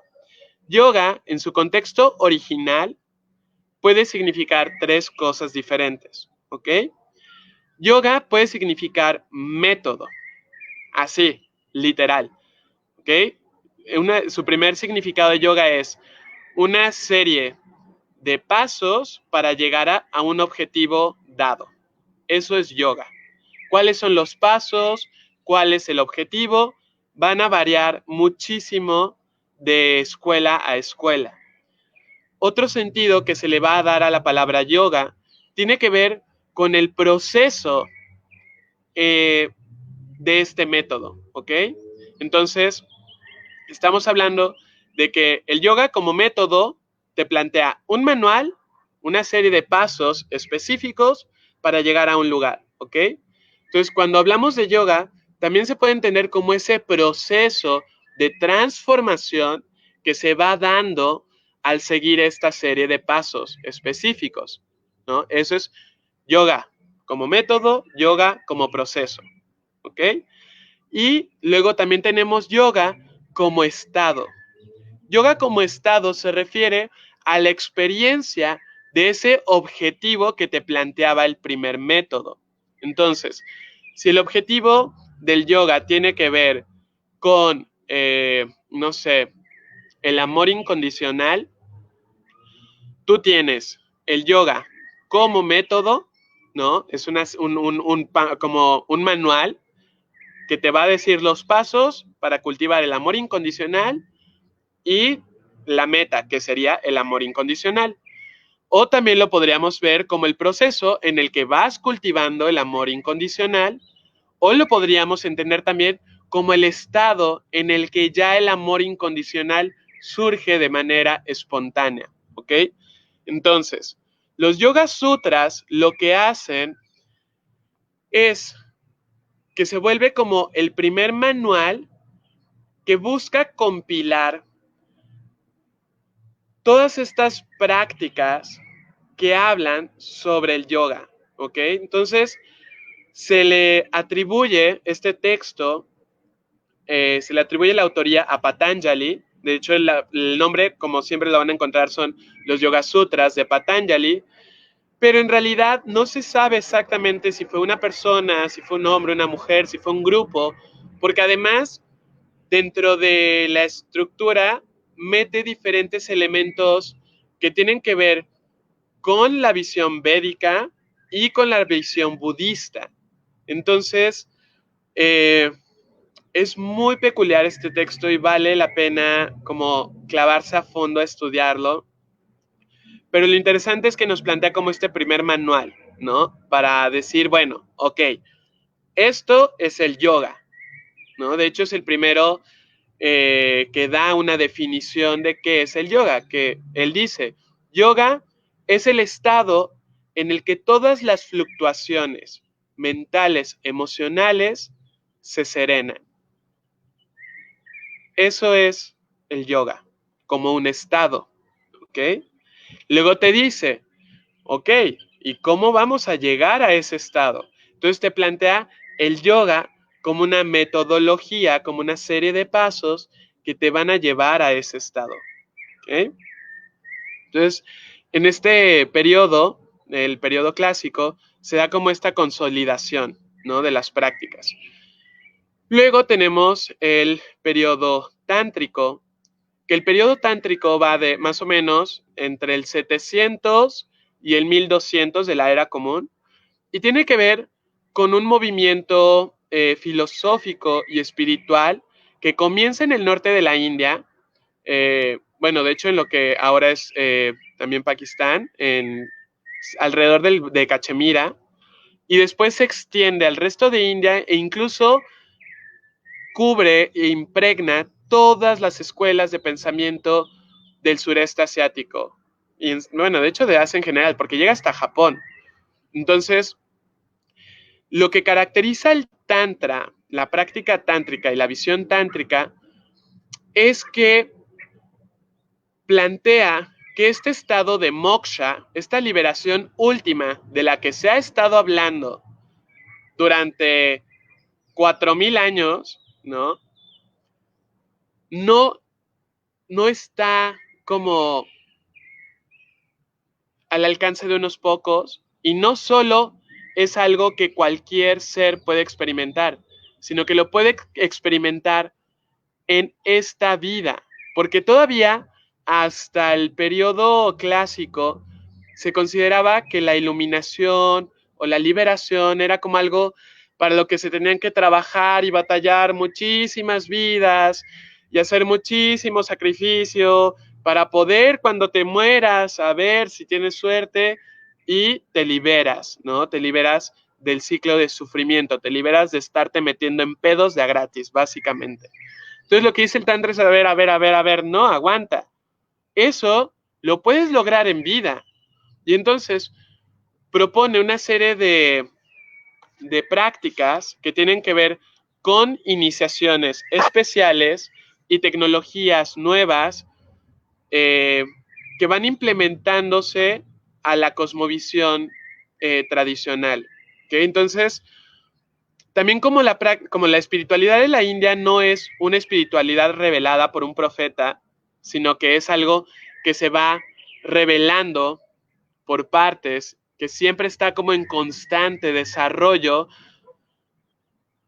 Yoga, en su contexto original, puede significar tres cosas diferentes, ¿ok? Yoga puede significar método, así, literal, ¿ok? Su primer significado de yoga es una serie de pasos para llegar a un objetivo dado. Eso es yoga. ¿Cuáles son los pasos? ¿Cuál es el objetivo? Van a variar muchísimo de escuela a escuela. Otro sentido que se le va a dar a la palabra yoga tiene que ver con el proceso de este método, ¿ok? Entonces, estamos hablando de que el yoga como método te plantea un manual, una serie de pasos específicos para llegar a un lugar, ¿ok? Entonces, cuando hablamos de yoga, también se puede entender como ese proceso de transformación que se va dando al seguir esta serie de pasos específicos, ¿no? Eso es yoga como método, yoga como proceso, ¿ok? Y luego también tenemos yoga como estado. Yoga como estado se refiere a la experiencia de ese objetivo que te planteaba el primer método. Entonces, si el objetivo del yoga tiene que ver con, no sé, el amor incondicional, tú tienes el yoga como método, ¿no? Es como un manual que te va a decir los pasos para cultivar el amor incondicional y la meta, que sería el amor incondicional. O también lo podríamos ver como el proceso en el que vas cultivando el amor incondicional, o lo podríamos entender también como el estado en el que ya el amor incondicional surge de manera espontánea, ¿ok? Entonces, los Yoga Sutras lo que hacen es que se vuelve como el primer manual que busca compilar todas estas prácticas que hablan sobre el yoga, ¿ok? Entonces, se le atribuye este texto, se le atribuye la autoría a Patanjali. De hecho, el nombre, como siempre lo van a encontrar, son los Yoga Sutras de Patanjali, pero en realidad no se sabe exactamente si fue una persona, si fue un hombre, una mujer, si fue un grupo, porque además, dentro de la estructura, mete diferentes elementos que tienen que ver con la visión védica y con la visión budista. Entonces, eh, es muy peculiar este texto y vale la pena como clavarse a fondo a estudiarlo. Pero lo interesante es que nos plantea como este primer manual, ¿no? Para decir, bueno, ok, esto es el yoga, ¿no? De hecho, es el primero que da una definición de qué es el yoga, que él dice, yoga es el estado en el que todas las fluctuaciones mentales, emocionales, se serenan. Eso es el yoga, como un estado, ¿ok? Luego te dice, ok, ¿y cómo vamos a llegar a ese estado? Entonces te plantea el yoga como una metodología, como una serie de pasos que te van a llevar a ese estado. ¿Okay? Entonces, en este periodo, el periodo clásico, se da como esta consolidación, ¿no? De las prácticas. Luego tenemos el periodo tántrico, que el periodo tántrico va de más o menos entre el 700 y el 1200 de la era común, y tiene que ver con un movimiento filosófico y espiritual que comienza en el norte de la India, bueno, de hecho en lo que ahora es también Pakistán, alrededor de Cachemira, y después se extiende al resto de India e incluso cubre e impregna todas las escuelas de pensamiento del sureste asiático. Y bueno, de hecho de Asia en general, porque llega hasta Japón. Entonces, lo que caracteriza el tantra, la práctica tántrica y la visión tántrica, es que plantea que este estado de moksha, esta liberación última de la que se ha estado hablando durante 4000 años, ¿no? No, no está como al alcance de unos pocos y no solo es algo que cualquier ser puede experimentar, sino que lo puede experimentar en esta vida, porque todavía hasta el periodo clásico se consideraba que la iluminación o la liberación era como algo para lo que se tenían que trabajar y batallar muchísimas vidas y hacer muchísimo sacrificio para poder cuando te mueras, a ver si tienes suerte y te liberas, ¿no? Te liberas del ciclo de sufrimiento, te liberas de estarte metiendo en pedos de a gratis, básicamente. Entonces lo que dice el Tantra es, a ver, no, aguanta. Eso lo puedes lograr en vida. Y entonces propone una serie de prácticas que tienen que ver con iniciaciones especiales y tecnologías nuevas que van implementándose a la cosmovisión tradicional. ¿Okay? Entonces, también como la espiritualidad de la India no es una espiritualidad revelada por un profeta, sino que es algo que se va revelando por partes, que siempre está como en constante desarrollo,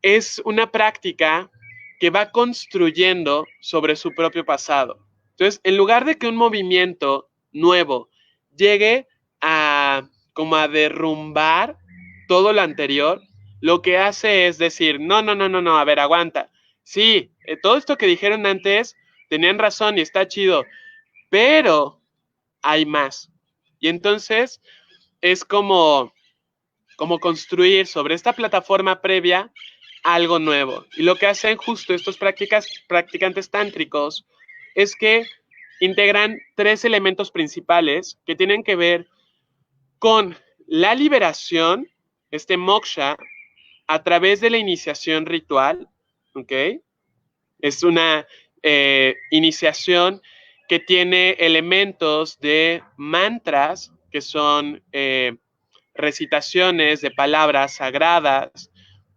es una práctica que va construyendo sobre su propio pasado. Entonces, en lugar de que un movimiento nuevo llegue a como a derrumbar todo lo anterior, lo que hace es decir, no, a ver, aguanta. Sí, todo esto que dijeron antes tenían razón y está chido, pero hay más. Y entonces es como construir sobre esta plataforma previa algo nuevo. Y lo que hacen justo estos practicantes tántricos es que integran 3 elementos principales que tienen que ver con la liberación, este moksha, a través de la iniciación ritual, ¿ok? Es una iniciación que tiene elementos de mantras, que son recitaciones de palabras sagradas,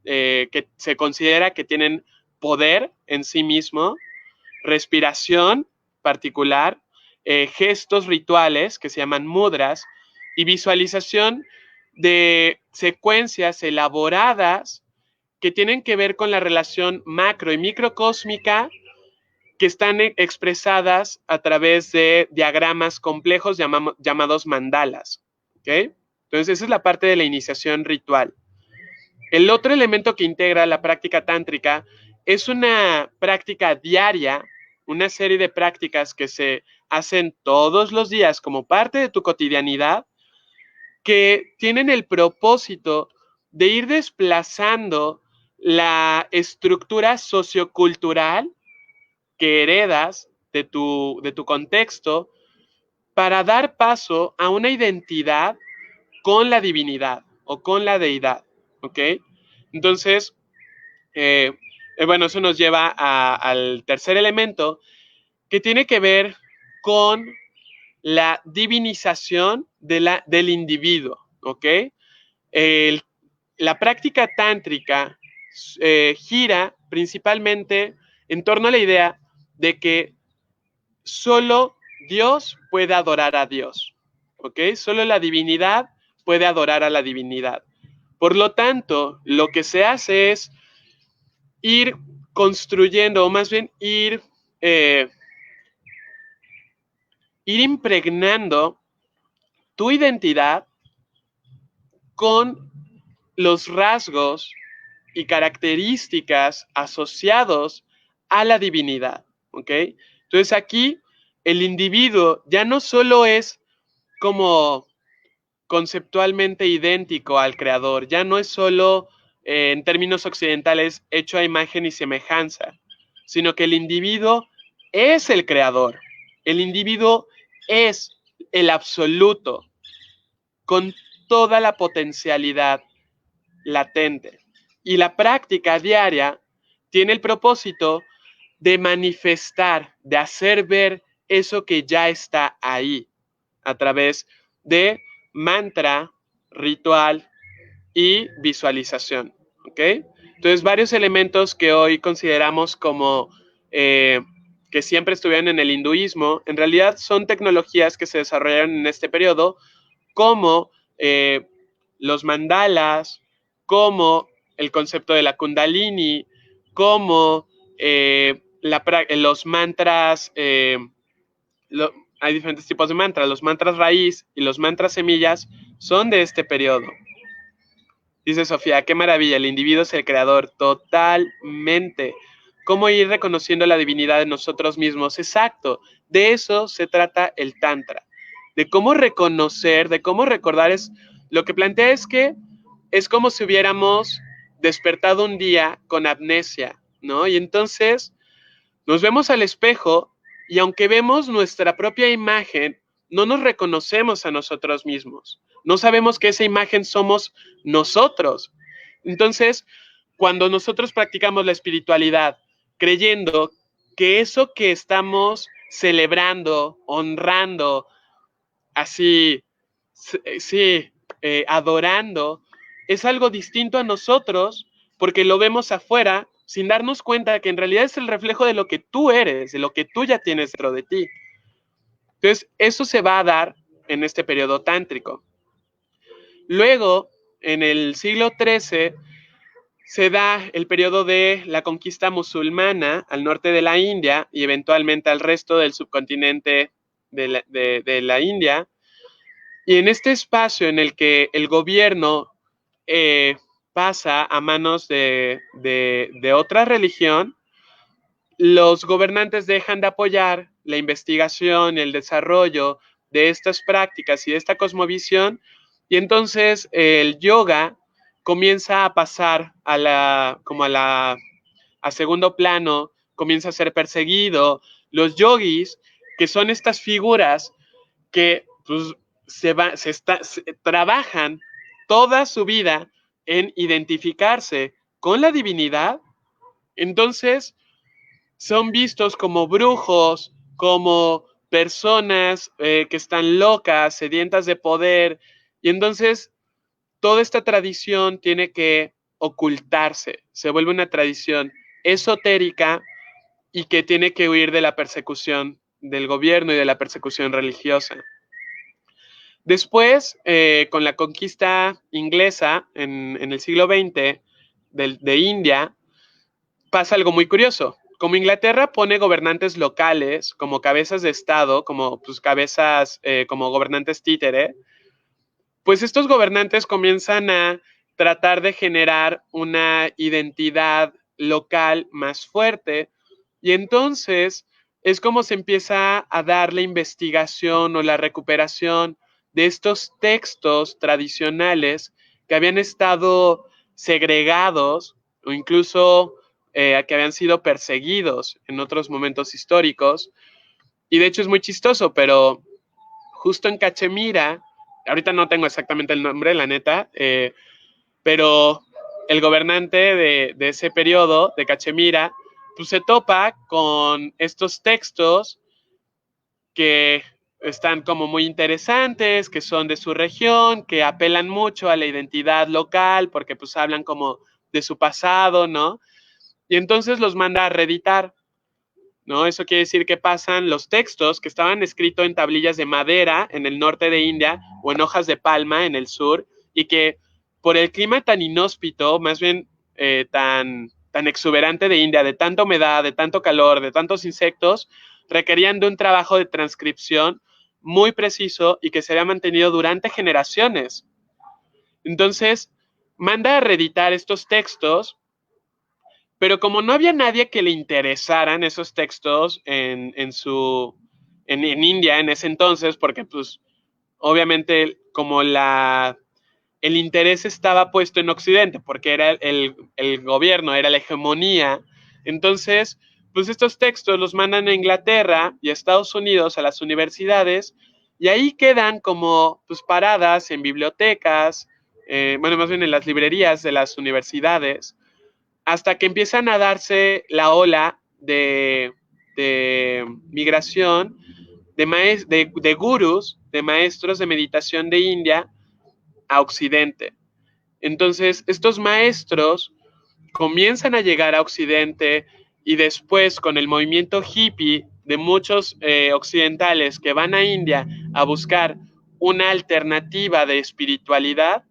que se considera que tienen poder en sí mismo, respiración particular, gestos rituales que se llaman mudras y visualización de secuencias elaboradas que tienen que ver con la relación macro y microcósmica que están expresadas a través de diagramas complejos llamados mandalas. ¿Okay? Entonces, esa es la parte de la iniciación ritual. El otro elemento que integra la práctica tántrica es una práctica diaria, una serie de prácticas que se hacen todos los días como parte de tu cotidianidad, que tienen el propósito de ir desplazando la estructura sociocultural que heredas de tu contexto para dar paso a una identidad con la divinidad o con la deidad, ¿ok? Entonces, bueno, eso nos lleva al tercer elemento que tiene que ver con la divinización del individuo, ¿ok? La práctica tántrica gira principalmente en torno a la idea de que solo Dios puede adorar a Dios, ¿ok? Solo la divinidad puede adorar a la divinidad. Por lo tanto, lo que se hace es ir construyendo, o más bien ir impregnando tu identidad con los rasgos y características asociados a la divinidad, ¿ok? Entonces aquí el individuo ya no solo es como conceptualmente idéntico al creador, ya no es solo en términos occidentales hecho a imagen y semejanza, sino que el individuo es el creador, el individuo es el absoluto, con toda la potencialidad latente. Y la práctica diaria tiene el propósito de manifestar, de hacer ver eso que ya está ahí, a través de mantra, ritual y visualización. ¿Ok? Entonces, varios elementos que hoy consideramos como que siempre estuvieron en el hinduismo, en realidad son tecnologías que se desarrollaron en este periodo, como los mandalas, como el concepto de la kundalini, como los mantras, hay diferentes tipos de mantras, los mantras raíz y los mantras semillas son de este periodo. Dice Sofía, qué maravilla, el individuo es el creador, totalmente. ¿Cómo ir reconociendo la divinidad de nosotros mismos? Exacto, de eso se trata el Tantra, de cómo reconocer, de cómo recordar. Lo que plantea es que es como si hubiéramos despertado un día con amnesia, ¿no? Y entonces nos vemos al espejo y aunque vemos nuestra propia imagen, no nos reconocemos a nosotros mismos. No sabemos que esa imagen somos nosotros. Entonces, cuando nosotros practicamos la espiritualidad, creyendo que eso que estamos celebrando, honrando, así, sí, adorando, es algo distinto a nosotros porque lo vemos afuera sin darnos cuenta que en realidad es el reflejo de lo que tú eres, de lo que tú ya tienes dentro de ti. Entonces, eso se va a dar en este periodo tántrico. Luego, en el siglo XIII, se da el periodo de la conquista musulmana al norte de la India y eventualmente al resto del subcontinente de la India. Y en este espacio en el que el gobierno pasa a manos de otra religión, los gobernantes dejan de apoyar la investigación, el desarrollo de estas prácticas y de esta cosmovisión, y entonces el yoga comienza a pasar a segundo plano, comienza a ser perseguido. Los yogis, que son estas figuras que pues, trabajan toda su vida en identificarse con la divinidad, entonces son vistos como brujos, como personas que están locas, sedientas de poder, y entonces toda esta tradición tiene que ocultarse, se vuelve una tradición esotérica y que tiene que huir de la persecución del gobierno y de la persecución religiosa. Después, con la conquista inglesa en el siglo XX de India, pasa algo muy curioso. Como Inglaterra pone gobernantes locales como cabezas de Estado, como pues, cabezas, como gobernantes títere, pues estos gobernantes comienzan a tratar de generar una identidad local más fuerte y entonces es como se empieza a dar la investigación o la recuperación de estos textos tradicionales que habían estado segregados o incluso que habían sido perseguidos en otros momentos históricos. Y de hecho es muy chistoso, pero justo en Cachemira, ahorita no tengo exactamente el nombre, la neta, pero el gobernante de ese periodo, de Cachemira, pues se topa con estos textos que están como muy interesantes, que son de su región, que apelan mucho a la identidad local, porque pues hablan como de su pasado, ¿no? Y entonces los manda a reeditar, ¿no? Eso quiere decir que pasan los textos que estaban escritos en tablillas de madera en el norte de India o en hojas de palma en el sur y que por el clima tan inhóspito, más bien tan exuberante de India, de tanta humedad, de tanto calor, de tantos insectos, requerían de un trabajo de transcripción muy preciso y que se había mantenido durante generaciones. Entonces, manda a reeditar estos textos, pero como no había nadie que le interesaran esos textos en India en ese entonces, porque pues obviamente como el interés estaba puesto en Occidente, porque era el gobierno, era la hegemonía, entonces pues estos textos los mandan a Inglaterra y a Estados Unidos, a las universidades, y ahí quedan como pues paradas en bibliotecas, bueno, más bien en las librerías de las universidades, hasta que empiezan a darse la ola de migración de gurús, de maestros de meditación de India a Occidente. Entonces, estos maestros comienzan a llegar a Occidente y después con el movimiento hippie de muchos occidentales que van a India a buscar una alternativa de espiritualidad,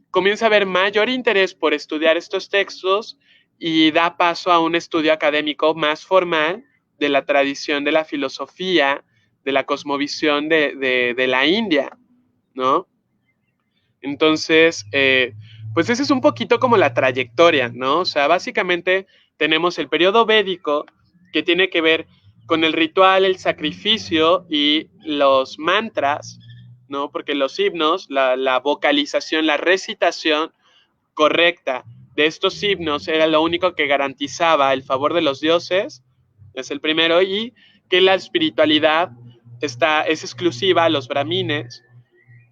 comienza a haber mayor interés por estudiar estos textos y da paso a un estudio académico más formal de la tradición de la filosofía, de la cosmovisión de la India, ¿no? Entonces, pues ese es un poquito como la trayectoria, ¿no? O sea, básicamente tenemos el periodo védico que tiene que ver con el ritual, el sacrificio y los mantras, ¿no? Porque los himnos, la vocalización, la recitación, correcta de estos himnos era lo único que garantizaba el favor de los dioses, es el primero, y que la espiritualidad es exclusiva a los brahmines.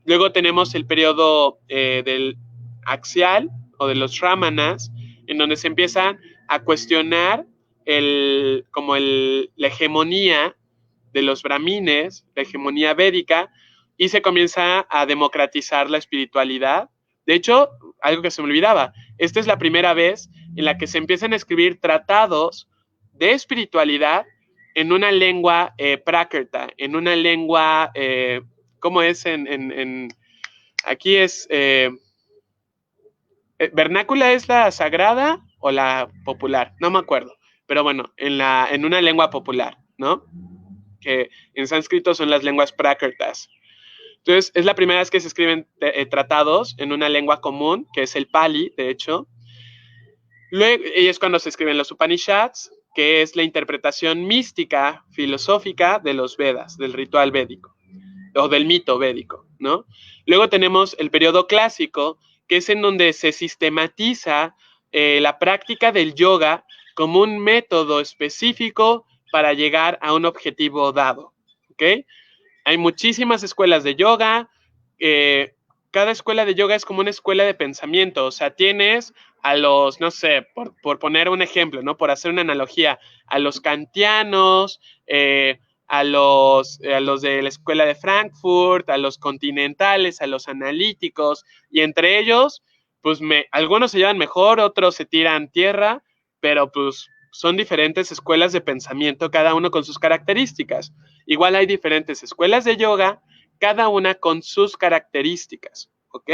Luego tenemos el periodo del axial o de los Ramanas, en donde se empiezan a cuestionar la hegemonía de los brahmines, la hegemonía védica, y se comienza a democratizar la espiritualidad. De hecho, algo que se me olvidaba, esta es la primera vez en la que se empiezan a escribir tratados de espiritualidad en una lengua prákrita, en una lengua, ¿cómo es aquí es, vernácula es la sagrada o la popular, no me acuerdo, pero bueno, en una lengua popular, ¿no? Que en sánscrito son las lenguas prakritas. Entonces, es la primera vez que se escriben tratados en una lengua común, que es el Pali, de hecho. Luego, y es cuando se escriben los Upanishads, que es la interpretación mística, filosófica de los Vedas, del ritual védico, o del mito védico, ¿no? Luego tenemos el periodo clásico, que es en donde se sistematiza la práctica del yoga como un método específico para llegar a un objetivo dado, ¿ok? Hay muchísimas escuelas de yoga, cada escuela de yoga es como una escuela de pensamiento, o sea, tienes a los, no sé, por poner un ejemplo, ¿no? Por hacer una analogía, a los kantianos, a los de la escuela de Frankfurt, a los continentales, a los analíticos, y entre ellos, pues algunos se llevan mejor, otros se tiran tierra, pero pues son diferentes escuelas de pensamiento, cada uno con sus características. Igual hay diferentes escuelas de yoga, cada una con sus características, ¿ok?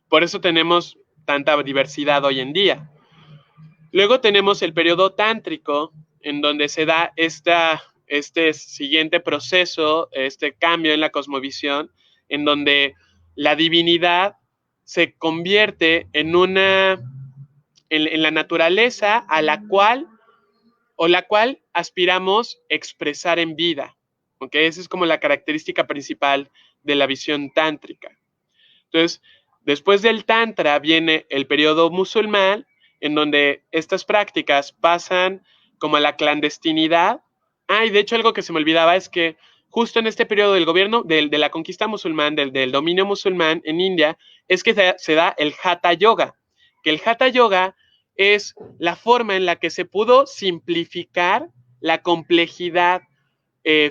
Por eso tenemos tanta diversidad hoy en día. Luego tenemos el periodo tántrico, en donde se da este siguiente proceso, este cambio en la cosmovisión, en donde la divinidad se convierte en la naturaleza a la cual aspiramos expresar en vida. ¿Ok? Esa es como la característica principal de la visión tántrica. Entonces, después del tantra viene el periodo musulmán, en donde estas prácticas pasan como a la clandestinidad. Y de hecho algo que se me olvidaba es que justo en este periodo del gobierno, de la conquista musulmán, del dominio musulmán en India, es que se da el Hatha Yoga, que el Hatha Yoga es la forma en la que se pudo simplificar la complejidad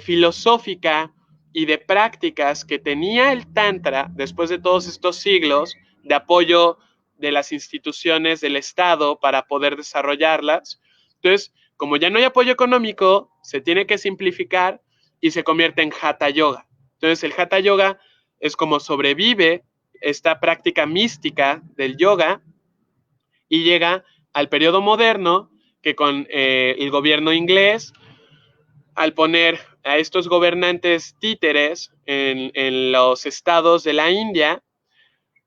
filosófica y de prácticas que tenía el Tantra después de todos estos siglos de apoyo de las instituciones del Estado para poder desarrollarlas. Entonces, como ya no hay apoyo económico, se tiene que simplificar y se convierte en Hatha Yoga. Entonces, el Hatha Yoga es como sobrevive esta práctica mística del yoga y llega al periodo moderno que con el gobierno inglés, al poner a estos gobernantes títeres en los estados de la India,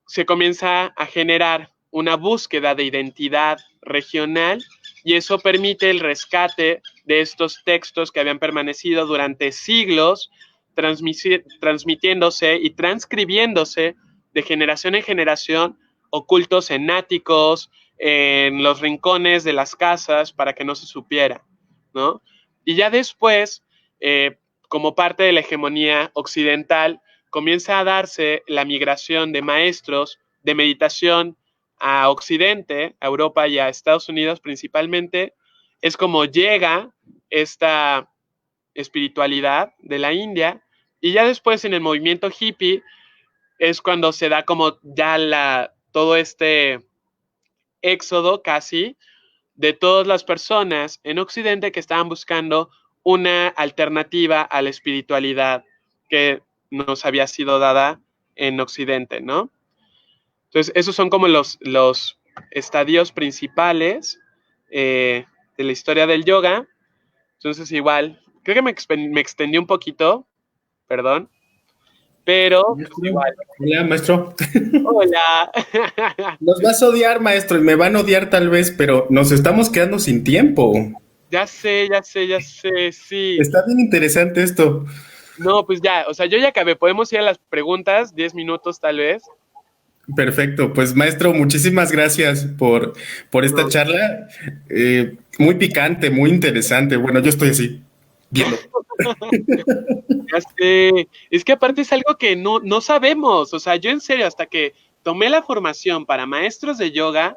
se comienza a generar una búsqueda de identidad regional y eso permite el rescate de estos textos que habían permanecido durante siglos, transmitiéndose y transcribiéndose de generación en generación, ocultos en áticos, en los rincones de las casas para que no se supiera, ¿no? Y ya después, como parte de la hegemonía occidental, comienza a darse la migración de maestros de meditación a Occidente, a Europa y a Estados Unidos principalmente. Es como llega esta espiritualidad de la India y ya después en el movimiento hippie es cuando se da como ya todo este éxodo casi de todas las personas en Occidente que estaban buscando una alternativa a la espiritualidad que nos había sido dada en Occidente, ¿no? Entonces, esos son como los estadios principales de la historia del yoga. Entonces, igual, creo que me extendí un poquito, perdón, pero pues, igual. Hola, maestro. Hola. Nos vas a odiar, maestro, y me van a odiar tal vez, pero nos estamos quedando sin tiempo. Ya sé, sí. Está bien interesante esto. No, pues ya, o sea, yo ya acabé. Podemos ir a las preguntas, 10 minutos tal vez. Perfecto, pues maestro, muchísimas gracias por esta No, charla. Muy picante, muy interesante. Bueno, yo estoy así, viendo. ya sé. Es que aparte es algo que no sabemos. O sea, yo en serio, hasta que tomé la formación para maestros de yoga,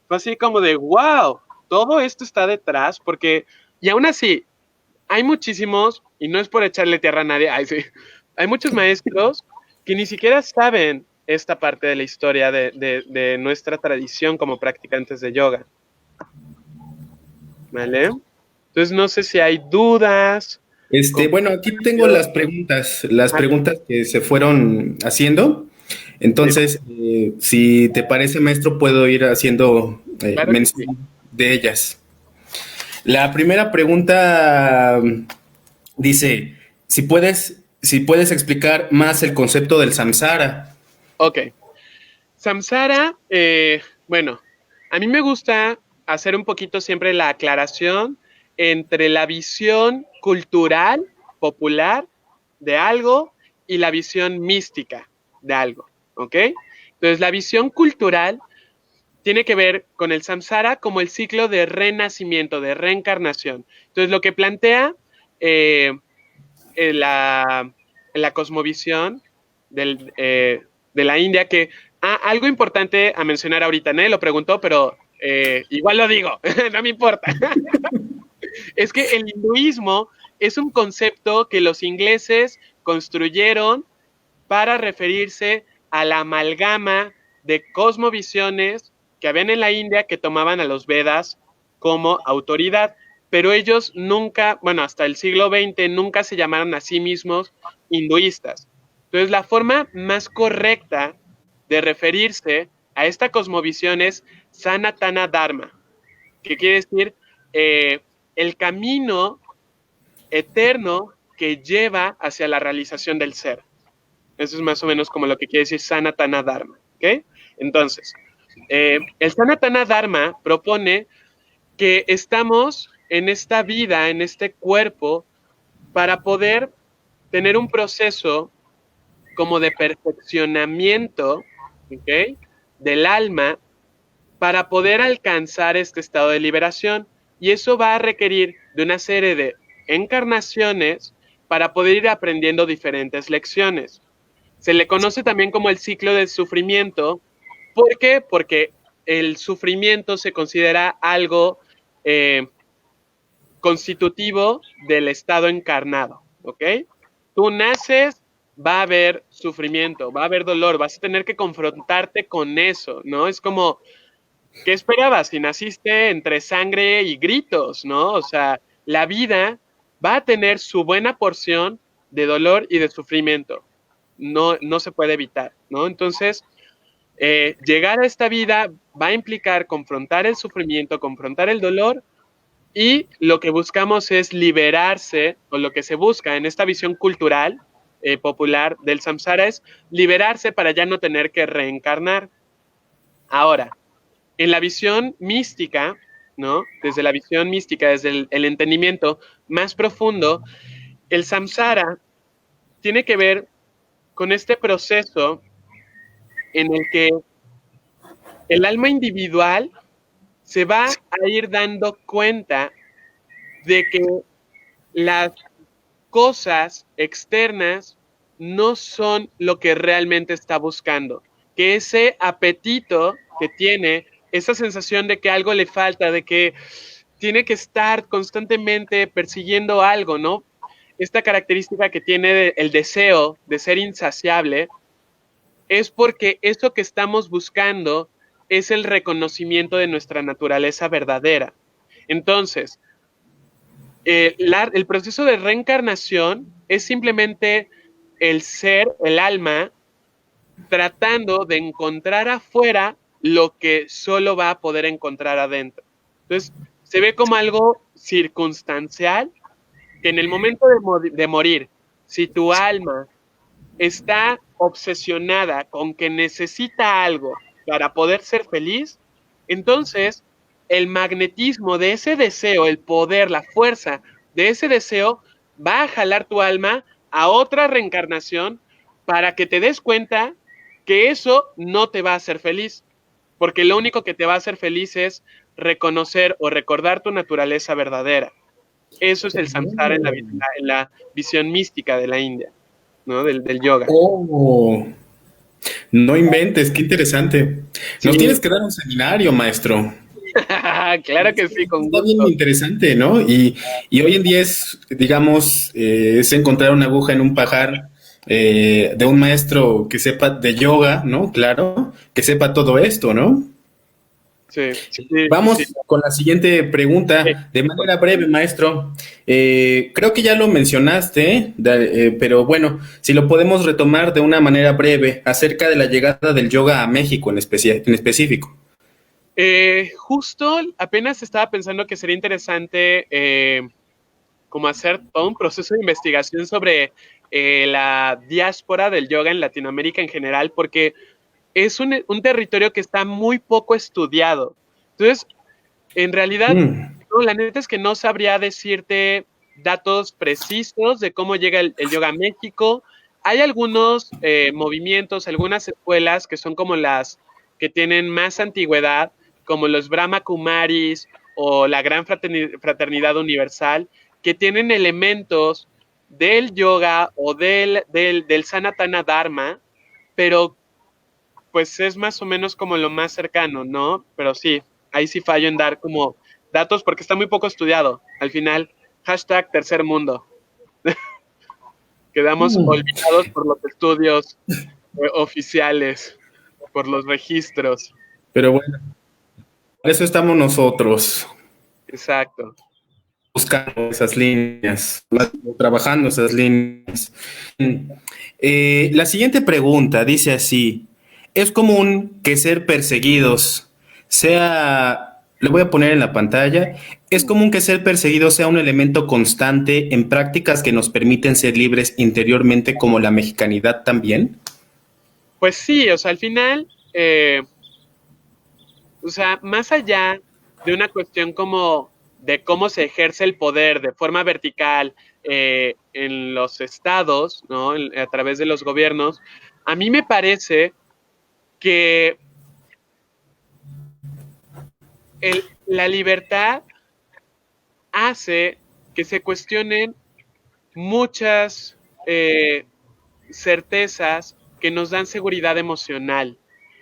fue así como de, wow, todo esto está detrás, porque, y aún así, hay muchísimos, y no es por echarle tierra a nadie, ay, sí, hay muchos maestros que ni siquiera saben esta parte de la historia de nuestra tradición como practicantes de yoga, ¿vale? Entonces no sé si hay dudas. Bueno, aquí tengo las Ah, preguntas que se fueron haciendo. sí, Entonces, si te parece, maestro, puedo ir haciendo claro que sí. mención de ellas. La primera pregunta dice, si puedes explicar más el concepto del samsara. Ok. Samsara, bueno, a mí me gusta hacer un poquito siempre la aclaración entre la visión cultural, popular de algo y la visión mística de algo, ¿ok? Entonces, la visión cultural tiene que ver con el samsara como el ciclo de renacimiento, de reencarnación. Entonces, lo que plantea eh, en la cosmovisión de la India, que algo importante a mencionar ahorita, nadie lo preguntó, pero igual lo digo, no me importa, es que el hinduismo es un concepto que los ingleses construyeron para referirse a la amalgama de cosmovisiones que habían en la India que tomaban a los Vedas como autoridad, pero ellos nunca, bueno, hasta el siglo XX nunca se llamaron a sí mismos hinduistas. Entonces, la forma más correcta de referirse a esta cosmovisión es Sanatana Dharma, que quiere decir eh, el camino eterno que lleva hacia la realización del ser. Eso es más o menos como lo que quiere decir Sanatana Dharma. ¿Ok? Entonces, el Sanatana Dharma propone que estamos en esta vida, en este cuerpo, para poder tener un proceso como de perfeccionamiento, ¿ok? Del alma para poder alcanzar este estado de liberación. Y eso va a requerir de una serie de encarnaciones para poder ir aprendiendo diferentes lecciones. Se le conoce también como el ciclo del sufrimiento. ¿Por qué? Porque el sufrimiento se considera algo eh, constitutivo del estado encarnado, ¿ok? Tú naces, va a haber sufrimiento, va a haber dolor, vas a tener que confrontarte con eso, ¿no? Es como, ¿qué esperabas si naciste entre sangre y gritos, ¿no? O sea, la vida va a tener su buena porción de dolor y de sufrimiento. No se puede evitar, ¿no? Entonces, llegar a esta vida va a implicar confrontar el sufrimiento, confrontar el dolor y lo que buscamos es liberarse, o lo que se busca en esta visión cultural popular del samsara es liberarse para ya no tener que reencarnar. Ahora, en la visión mística, ¿no? Desde la visión mística, desde el entendimiento más profundo, el samsara tiene que ver con este proceso en el que el alma individual se va a ir dando cuenta de que las cosas externas no son lo que realmente está buscando, que ese apetito que tiene, esa sensación de que algo le falta, de que tiene que estar constantemente persiguiendo algo, ¿no? Esta característica que tiene el deseo de ser insaciable es porque eso que estamos buscando es el reconocimiento de nuestra naturaleza verdadera. Entonces, el proceso de reencarnación es simplemente el ser, el alma, tratando de encontrar afuera lo que solo va a poder encontrar adentro. Entonces, se ve como algo circunstancial que en el momento de morir, si tu alma está obsesionada con que necesita algo para poder ser feliz, entonces el magnetismo de ese deseo, el poder, la fuerza de ese deseo va a jalar tu alma a otra reencarnación para que te des cuenta que eso no te va a hacer feliz, porque lo único que te va a hacer feliz es reconocer o recordar tu naturaleza verdadera. Eso es el samsara en la visión mística de la India, ¿no? Del yoga. Oh, no inventes, qué interesante. Nos Sí. tienes que dar un seminario, maestro. Claro que sí, con Está bien gusto. interesante, ¿no? Y hoy en día es, digamos, es encontrar una aguja en un pajar de un maestro que sepa de yoga, ¿no? Claro, que sepa todo esto, ¿no? Sí, sí, sí. Vamos con la siguiente Sí. pregunta, de manera breve, maestro. Creo que ya lo mencionaste, pero bueno, si lo podemos retomar de una manera breve acerca de la llegada del yoga a México en específico. Justo apenas estaba pensando que sería interesante como hacer todo un proceso de investigación sobre la diáspora del yoga en Latinoamérica en general, porque es un territorio que está muy poco estudiado. Entonces, en realidad, no, la neta es que no sabría decirte datos precisos de cómo llega el yoga a México. Hay algunos movimientos, algunas escuelas que son como las que tienen más antigüedad, como los Brahma Kumaris o la Gran Fraternidad Universal, que tienen elementos del yoga o del Sanatana Dharma, pero pues es más o menos como lo más cercano, ¿no? Pero sí, ahí sí fallo en dar como datos porque está muy poco estudiado. Al final, hashtag tercer mundo. Quedamos olvidados por los estudios oficiales, por los registros. Pero bueno, para eso estamos nosotros, Exacto. buscando esas líneas, trabajando esas líneas. La siguiente pregunta dice así, ¿es común que ser perseguidos sea, lo voy a poner en la pantalla, es común que ser perseguidos sea un elemento constante en prácticas que nos permiten ser libres interiormente como la mexicanidad también? Pues sí, o sea, al final, o sea, más allá de una cuestión como de cómo se ejerce el poder de forma vertical en los estados, ¿no? A través de los gobiernos, a mí me parece que la libertad hace que se cuestionen muchas certezas que nos dan seguridad emocional.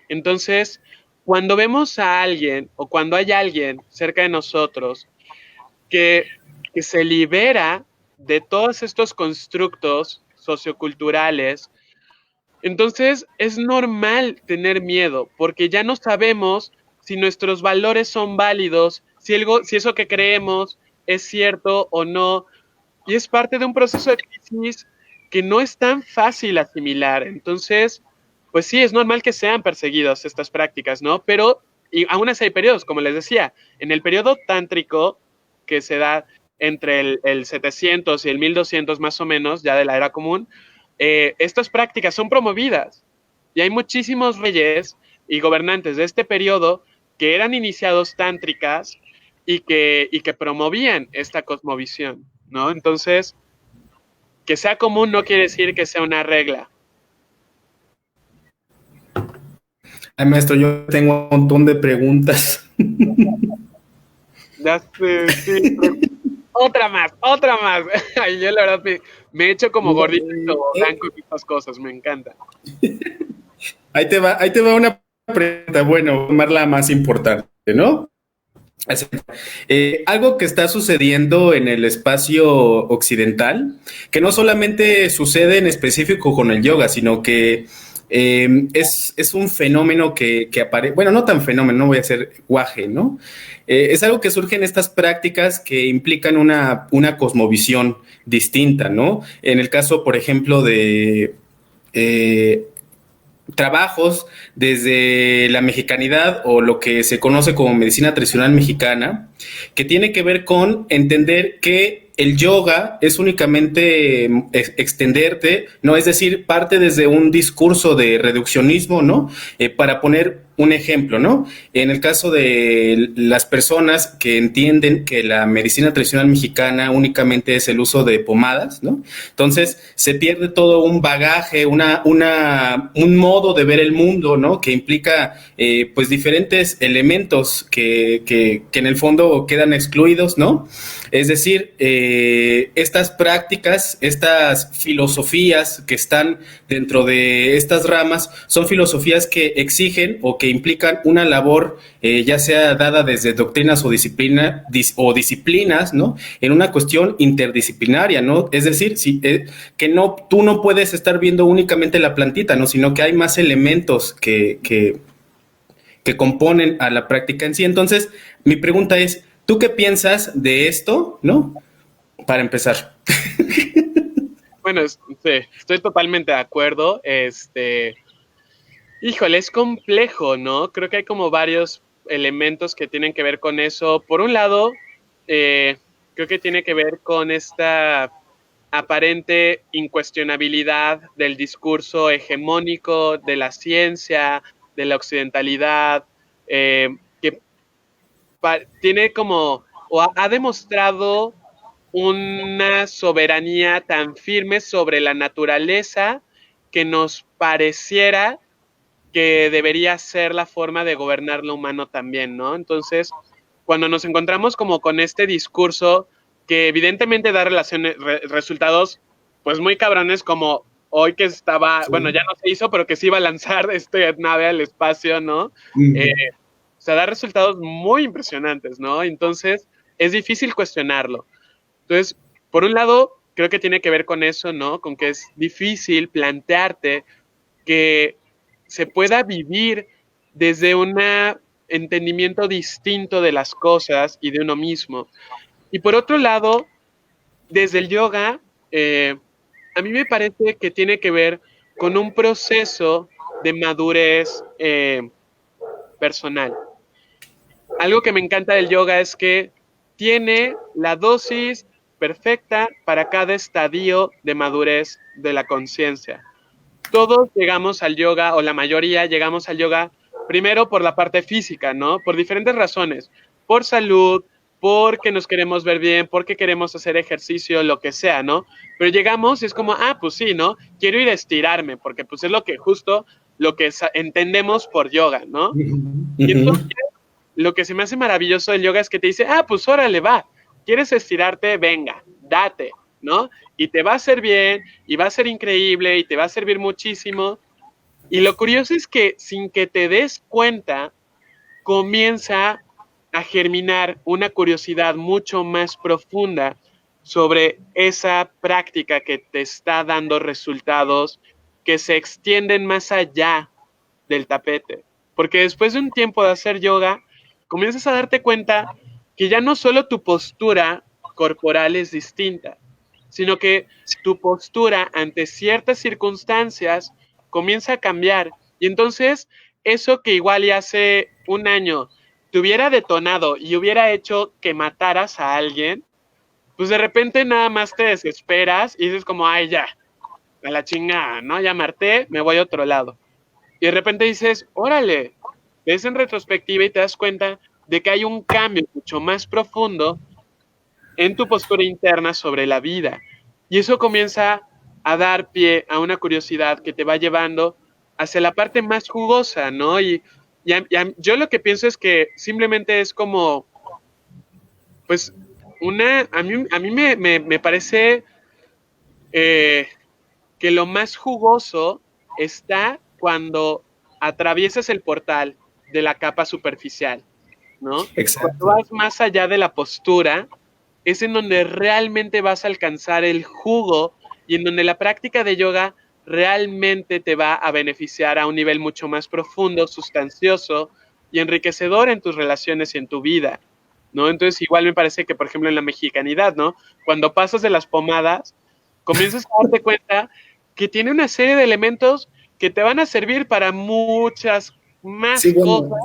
Entonces, cuando vemos a alguien o cuando hay alguien cerca de nosotros que se libera de todos estos constructos socioculturales, entonces es normal tener miedo porque ya no sabemos si nuestros valores son válidos, si eso que creemos es cierto o no. Y es parte de un proceso de crisis que no es tan fácil asimilar. Entonces, pues sí, es normal que sean perseguidas estas prácticas, ¿no? Pero y aún así hay periodos, como les decía, en el periodo tántrico que se da entre el 700 y el 1200 más o menos, ya de la era común, estas prácticas son promovidas. Y hay muchísimos reyes y gobernantes de este periodo que eran iniciados tántricas y que promovían esta cosmovisión, ¿no? Entonces, que sea común no quiere decir que sea una regla. Ay, maestro, yo tengo un montón de preguntas. Ya sé, sí, otra más, otra más. Ay, yo la verdad me he hecho como gordito y tobogán con estas cosas, me encanta. Ahí te va una pregunta, bueno, tomar la más importante, ¿no? Algo que está sucediendo en el espacio occidental, que no solamente sucede en específico con el yoga, sino que es un fenómeno que aparece, bueno, no tan fenómeno, no voy a ser guaje, ¿no? Es algo que surge en estas prácticas que implican una cosmovisión distinta, ¿no? En el caso, por ejemplo, de trabajos desde la mexicanidad o lo que se conoce como medicina tradicional mexicana, que tiene que ver con entender que el yoga es únicamente extenderte, ¿no? Es decir, parte desde un discurso de reduccionismo, ¿no? Para poner un ejemplo, ¿no? En el caso de las personas que entienden que la medicina tradicional mexicana únicamente es el uso de pomadas, ¿no? Entonces se pierde todo un bagaje, un modo de ver el mundo, ¿no? Que implica pues diferentes elementos que en el fondo quedan excluidos, ¿no? Es decir, estas prácticas, estas filosofías que están dentro de estas ramas, son filosofías que exigen o que implican una labor, ya sea dada desde doctrinas o disciplinas, ¿no? En una cuestión interdisciplinaria, ¿no? Es decir, que tú no puedes estar viendo únicamente la plantita, ¿no? Sino que hay más elementos que componen a la práctica en sí. Entonces, mi pregunta es, ¿tú qué piensas de esto, no? Para empezar. Bueno, sí, estoy totalmente de acuerdo. Híjole, es complejo, ¿no? Creo que hay como varios elementos que tienen que ver con eso. Por un lado, creo que tiene que ver con esta aparente incuestionabilidad del discurso hegemónico de la ciencia, de la occidentalidad, que tiene como, o ha demostrado una soberanía tan firme sobre la naturaleza que nos pareciera que debería ser la forma de gobernar lo humano también, ¿no? Entonces, cuando nos encontramos como con este discurso que evidentemente da resultados pues muy cabrones, como hoy que estaba, sí, bueno, ya no se hizo, pero que se iba a lanzar nave al espacio, ¿no? O sea, da resultados muy impresionantes, ¿no? Entonces, es difícil cuestionarlo. Entonces, por un lado, creo que tiene que ver con eso, ¿no? Con que es difícil plantearte que se pueda vivir desde un entendimiento distinto de las cosas y de uno mismo. Y por otro lado, desde el yoga, a mí me parece que tiene que ver con un proceso de madurez personal. Algo que me encanta del yoga es que tiene la dosis perfecta para cada estadio de madurez de la conciencia. Todos llegamos al yoga, o la mayoría llegamos al yoga, primero por la parte física, ¿no? Por diferentes razones. Por salud, porque nos queremos ver bien, porque queremos hacer ejercicio, lo que sea, ¿no? Pero llegamos y es como, pues sí, ¿no? Quiero ir a estirarme, porque pues es lo que entendemos por yoga, ¿no? Y entonces, lo que se me hace maravilloso del yoga es que te dice, pues órale, va, ¿quieres estirarte? Venga, date, ¿no? Y te va a hacer bien, y va a ser increíble, y te va a servir muchísimo. Y lo curioso es que sin que te des cuenta, comienza a germinar una curiosidad mucho más profunda sobre esa práctica que te está dando resultados que se extienden más allá del tapete. Porque después de un tiempo de hacer yoga, comienzas a darte cuenta que ya no solo tu postura corporal es distinta, sino que tu postura ante ciertas circunstancias comienza a cambiar. Y entonces, eso que igual y hace un año te hubiera detonado y hubiera hecho que mataras a alguien, pues de repente nada más te desesperas y dices como, ya, a la chingada, ¿no? Ya marté, me voy a otro lado. Y de repente dices, órale, ves en retrospectiva y te das cuenta de que hay un cambio mucho más profundo en tu postura interna sobre la vida. Y eso comienza a dar pie a una curiosidad que te va llevando hacia la parte más jugosa, ¿no? Yo lo que pienso es que simplemente es como, pues, a mí me parece que lo más jugoso está cuando atraviesas el portal de la capa superficial, ¿no? Exacto. Cuando vas más allá de la postura, es en donde realmente vas a alcanzar el jugo y en donde la práctica de yoga realmente te va a beneficiar a un nivel mucho más profundo, sustancioso y enriquecedor en tus relaciones y en tu vida, ¿no? Entonces igual me parece que, por ejemplo, en la mexicanidad, ¿no? Cuando pasas de las pomadas, comienzas a darte cuenta que tiene una serie de elementos que te van a servir para muchas más cosas,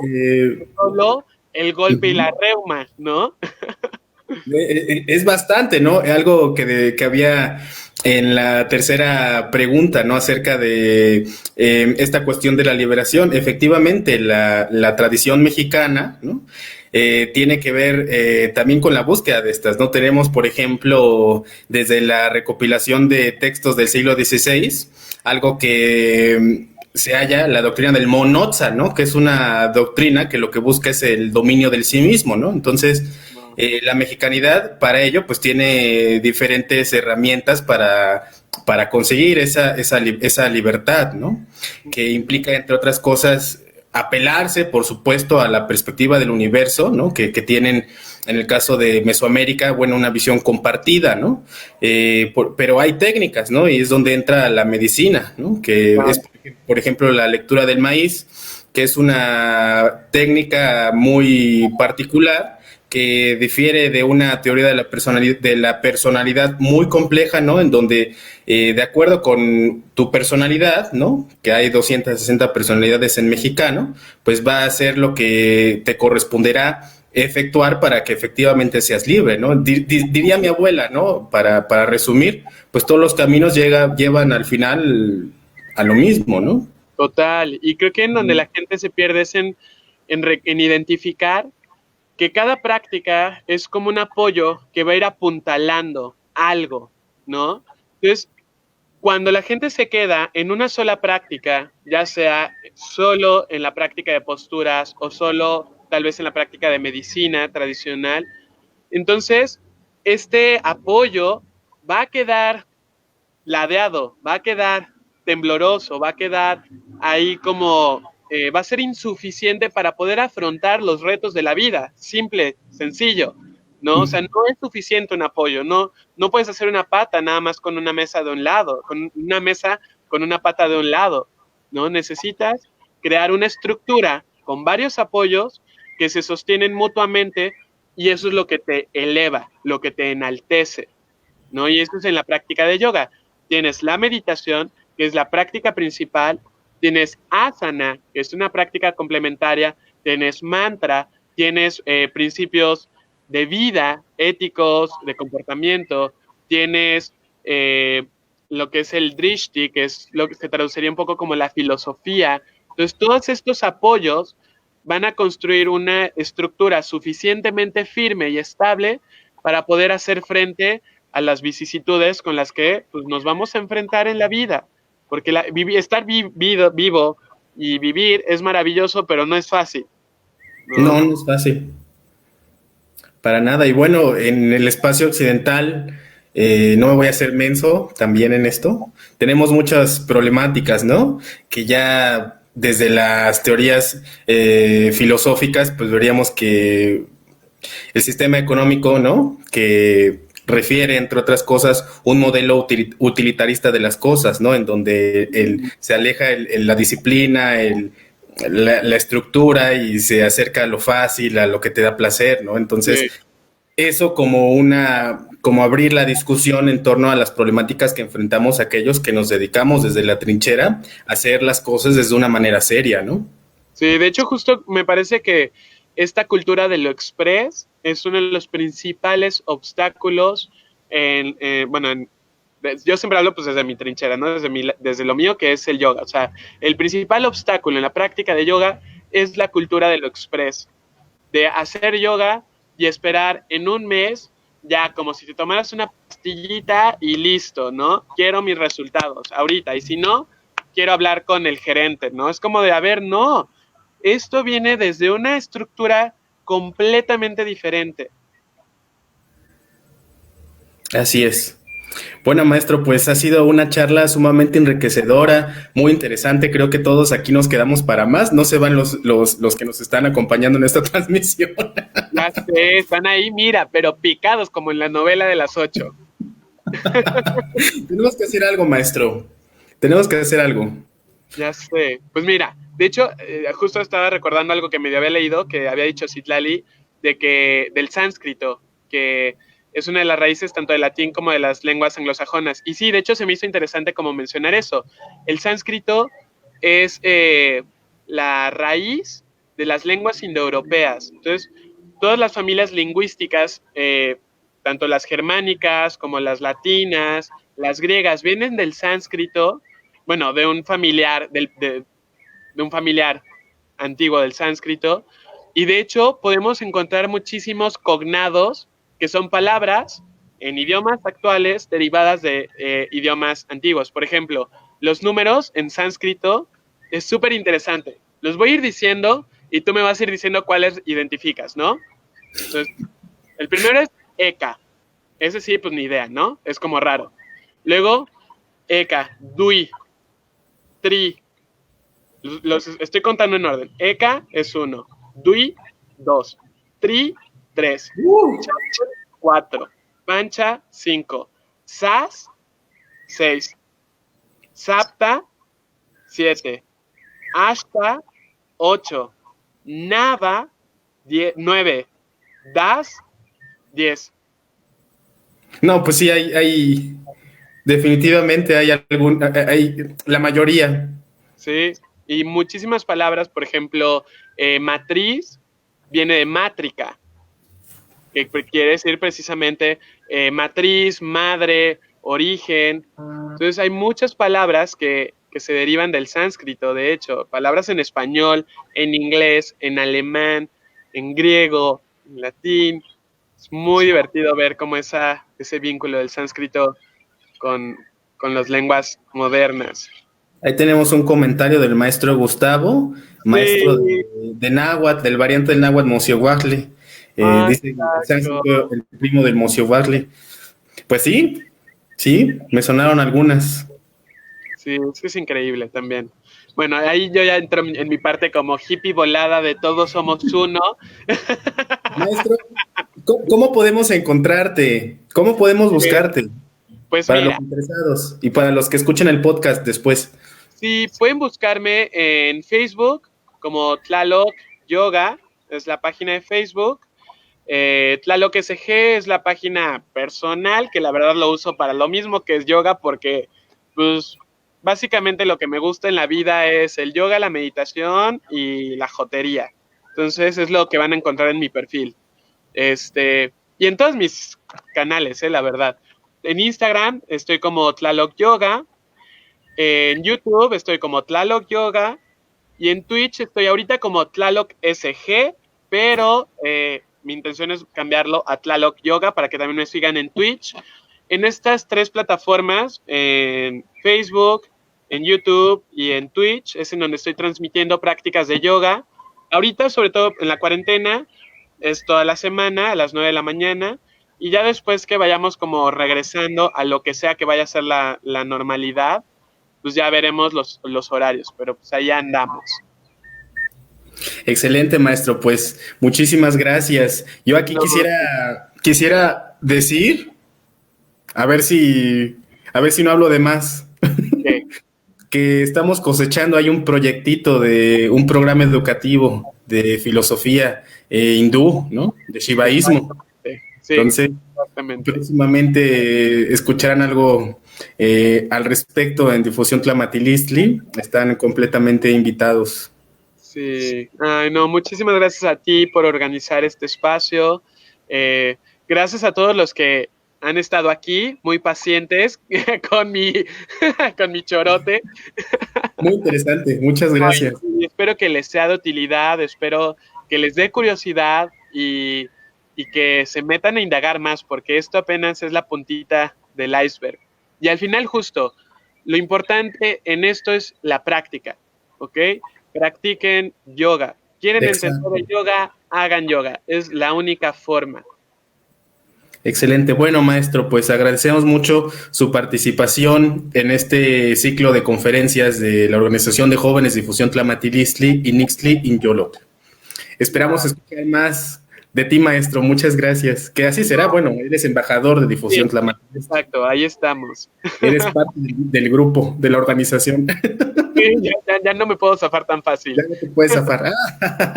solo el golpe y la reuma, ¿no? Es bastante, ¿no? Algo que había en la tercera pregunta, ¿no? Acerca de esta cuestión de la liberación. Efectivamente, la tradición mexicana, ¿no? Tiene que ver también con la búsqueda de estas, ¿no? Tenemos, por ejemplo, desde la recopilación de textos del siglo XVI, algo que se halla la doctrina del Monoza, ¿no? Que es una doctrina que lo que busca es el dominio del sí mismo, ¿no? Entonces, la mexicanidad para ello pues tiene diferentes herramientas para conseguir esa libertad, ¿no? Que implica, entre otras cosas, apelarse, por supuesto, a la perspectiva del universo, ¿no? Que tienen, en el caso de Mesoamérica, bueno, una visión compartida, ¿no? Pero hay técnicas, ¿no? Y es donde entra la medicina, ¿no? Que es, por ejemplo, la lectura del maíz, que es una técnica muy particular que difiere de una teoría de la personalidad muy compleja, ¿no? En donde, de acuerdo con tu personalidad, ¿no? Que hay 260 personalidades en mexicano, pues va a ser lo que te corresponderá efectuar para que efectivamente seas libre, ¿no? Diría mi abuela, ¿no? Para resumir, pues todos los caminos llevan al final a lo mismo, ¿no? Total, y creo que en donde la gente se pierde es en identificar que cada práctica es como un apoyo que va a ir apuntalando algo, ¿no? Entonces, cuando la gente se queda en una sola práctica, ya sea solo en la práctica de posturas o solo tal vez en la práctica de medicina tradicional, entonces este apoyo va a quedar ladeado, va a quedar tembloroso, va a quedar ahí como, va a ser insuficiente para poder afrontar los retos de la vida, simple, sencillo, ¿no? O sea, no es suficiente un apoyo, no puedes hacer una pata nada más con una mesa de un lado, con una mesa con una pata de un lado, ¿no? Necesitas crear una estructura con varios apoyos que se sostienen mutuamente y eso es lo que te eleva, lo que te enaltece, ¿no? Y eso es en la práctica de yoga. Tienes la meditación, que es la práctica principal, tienes asana, que es una práctica complementaria, tienes mantra, tienes principios de vida, éticos, de comportamiento, tienes lo que es el drishti, que es lo que se traduciría un poco como la filosofía. Entonces, todos estos apoyos van a construir una estructura suficientemente firme y estable para poder hacer frente a las vicisitudes con las que pues, nos vamos a enfrentar en la vida. Porque estar vivo y vivir es maravilloso, pero no es fácil, ¿no? No, no es fácil. Para nada. Y bueno, en el espacio occidental, no me voy a hacer menso también en esto. Tenemos muchas problemáticas, ¿no? Que ya desde las teorías filosóficas, pues veríamos que el sistema económico, ¿no? Que refiere, entre otras cosas, un modelo utilitarista de las cosas, ¿no? En donde se aleja la disciplina, la estructura y se acerca a lo fácil, a lo que te da placer, ¿no? Entonces, Sí. eso como abrir la discusión en torno a las problemáticas que enfrentamos aquellos que nos dedicamos desde la trinchera a hacer las cosas desde una manera seria, ¿no? Sí, de hecho, justo me parece que esta cultura de lo express es uno de los principales obstáculos yo siempre hablo pues desde mi trinchera, ¿no? Desde lo mío que es el yoga. O sea, el principal obstáculo en la práctica de yoga es la cultura de lo express, de hacer yoga y esperar en un mes, ya como si te tomaras una pastillita y listo, ¿no? Quiero mis resultados ahorita, y si no, quiero hablar con el gerente, ¿no? Es como de, a ver, no, esto viene desde una estructura completamente diferente. Así es. Bueno, maestro, pues ha sido una charla sumamente enriquecedora, muy interesante. Creo que todos aquí nos quedamos para más. No se van los que nos están acompañando en esta transmisión. Ya sé, están ahí, mira, pero picados como en la novela de las 8. Tenemos que hacer algo, maestro. Tenemos que hacer algo. Ya sé. Pues mira, de hecho, justo estaba recordando algo que medio había leído, que había dicho Citlali, del sánscrito, que es una de las raíces tanto del latín como de las lenguas anglosajonas. Y sí, de hecho se me hizo interesante como mencionar eso. El sánscrito es la raíz de las lenguas indoeuropeas. Entonces, todas las familias lingüísticas, tanto las germánicas como las latinas, Las griegas vienen del sánscrito, bueno, de un familiar, de un familiar antiguo del sánscrito, y de hecho podemos encontrar muchísimos cognados, que son palabras en idiomas actuales derivadas de idiomas antiguos. Por ejemplo, los números en sánscrito es súper interesante. Los voy a ir diciendo y tú me vas a ir diciendo cuáles identificas, ¿no? Entonces, el primero es Eka. Ese sí, pues ni idea, ¿no? Es como raro. Luego, Eka, Dui, Tri. Los estoy contando en orden. Eka es 1, Dui 2, Tri 3, Chacha 4, Pancha 5, Sas 6, Sapta 7, Ashta 8, Nava 9, Das 10. No, pues sí, definitivamente hay la mayoría. Sí, y muchísimas palabras, por ejemplo, matriz viene de mátrica, que quiere decir precisamente matriz, madre, origen. Entonces hay muchas palabras que se derivan del sánscrito, de hecho, palabras en español, en inglés, en alemán, en griego, en latín. Es muy divertido ver cómo ese vínculo del sánscrito con las lenguas modernas. Ahí tenemos un comentario del maestro Gustavo, maestro de náhuatl, del variante del náhuatl Mociohuacle. Dice el sánscrito, el primo del Mociohuacle. Pues sí, me sonaron algunas. Sí, es increíble también. Bueno, ahí yo ya entro en mi parte como hippie volada de todos somos uno. Maestro, ¿cómo podemos encontrarte? ¿Cómo podemos buscarte? Pues para mira, los interesados y para los que escuchen el podcast después. Sí, pueden buscarme en Facebook como Tlaloc Yoga, es la página de Facebook. Tlaloc SG es la página personal, que la verdad lo uso para lo mismo que es yoga, porque pues básicamente lo que me gusta en la vida es el yoga, la meditación y la jotería. Entonces es lo que van a encontrar en mi perfil. Y en todos mis canales, la verdad. En Instagram estoy como Tlaloc Yoga. En YouTube estoy como Tlaloc Yoga. Y en Twitch estoy ahorita como Tlaloc SG, pero mi intención es cambiarlo a Tlaloc Yoga para que también me sigan en Twitch. En estas 3 plataformas, en Facebook, en YouTube y en Twitch, es en donde estoy transmitiendo prácticas de yoga. Ahorita, sobre todo en la cuarentena, es toda la semana a las 9 de la mañana. Y ya después que vayamos como regresando a lo que sea que vaya a ser la normalidad, pues ya veremos los horarios, pero pues ahí andamos. Excelente, maestro, pues muchísimas gracias. Yo aquí quisiera decir, a ver si no hablo de más, que estamos cosechando, hay un proyectito de un programa educativo de filosofía hindú, ¿no? De shivaísmo. Sí, entonces, próximamente escucharán algo al respecto en Difusión Tlamatilistli. Están completamente invitados. Sí. Ay, no, muchísimas gracias a ti por organizar este espacio. Gracias a todos los que han estado aquí, muy pacientes con mi chorote. Muy interesante, muchas gracias. Ay, espero que les sea de utilidad, espero que les dé curiosidad y que se metan a indagar más, porque esto apenas es la puntita del iceberg. Y al final, justo, lo importante en esto es la práctica, ¿ok? Practiquen yoga. ¿Quieren entender el yoga? Hagan yoga. Es la única forma. Excelente. Bueno, maestro, pues agradecemos mucho su participación en este ciclo de conferencias de la Organización de Jóvenes Difusión Tlamatilistli y Nixtli Inyolot. Esperamos escuchar más de ti, maestro. Muchas gracias. Que así será. Bueno, eres embajador de Difusión Tlamatilistli. Exacto, ahí estamos. Eres parte del grupo, de la organización. Sí, ya no me puedo zafar tan fácil. Ya no te puedes zafar.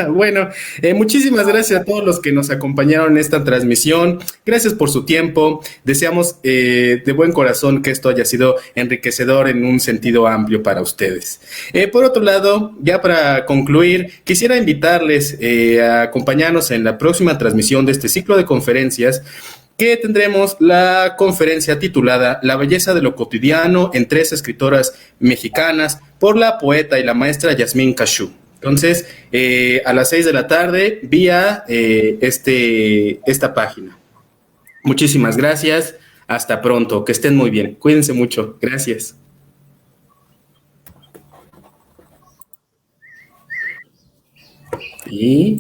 Bueno, muchísimas gracias a todos los que nos acompañaron en esta transmisión. Gracias por su tiempo. Deseamos de buen corazón que esto haya sido enriquecedor en un sentido amplio para ustedes. Por otro lado, ya para concluir, quisiera invitarles a acompañarnos en la próxima transmisión de este ciclo de conferencias que tendremos la conferencia titulada La belleza de lo cotidiano en 3 escritoras mexicanas por la poeta y la maestra Yasmín Cachú. Entonces, a las 6 de la tarde, vía esta página. Muchísimas gracias. Hasta pronto. Que estén muy bien. Cuídense mucho. Gracias. Y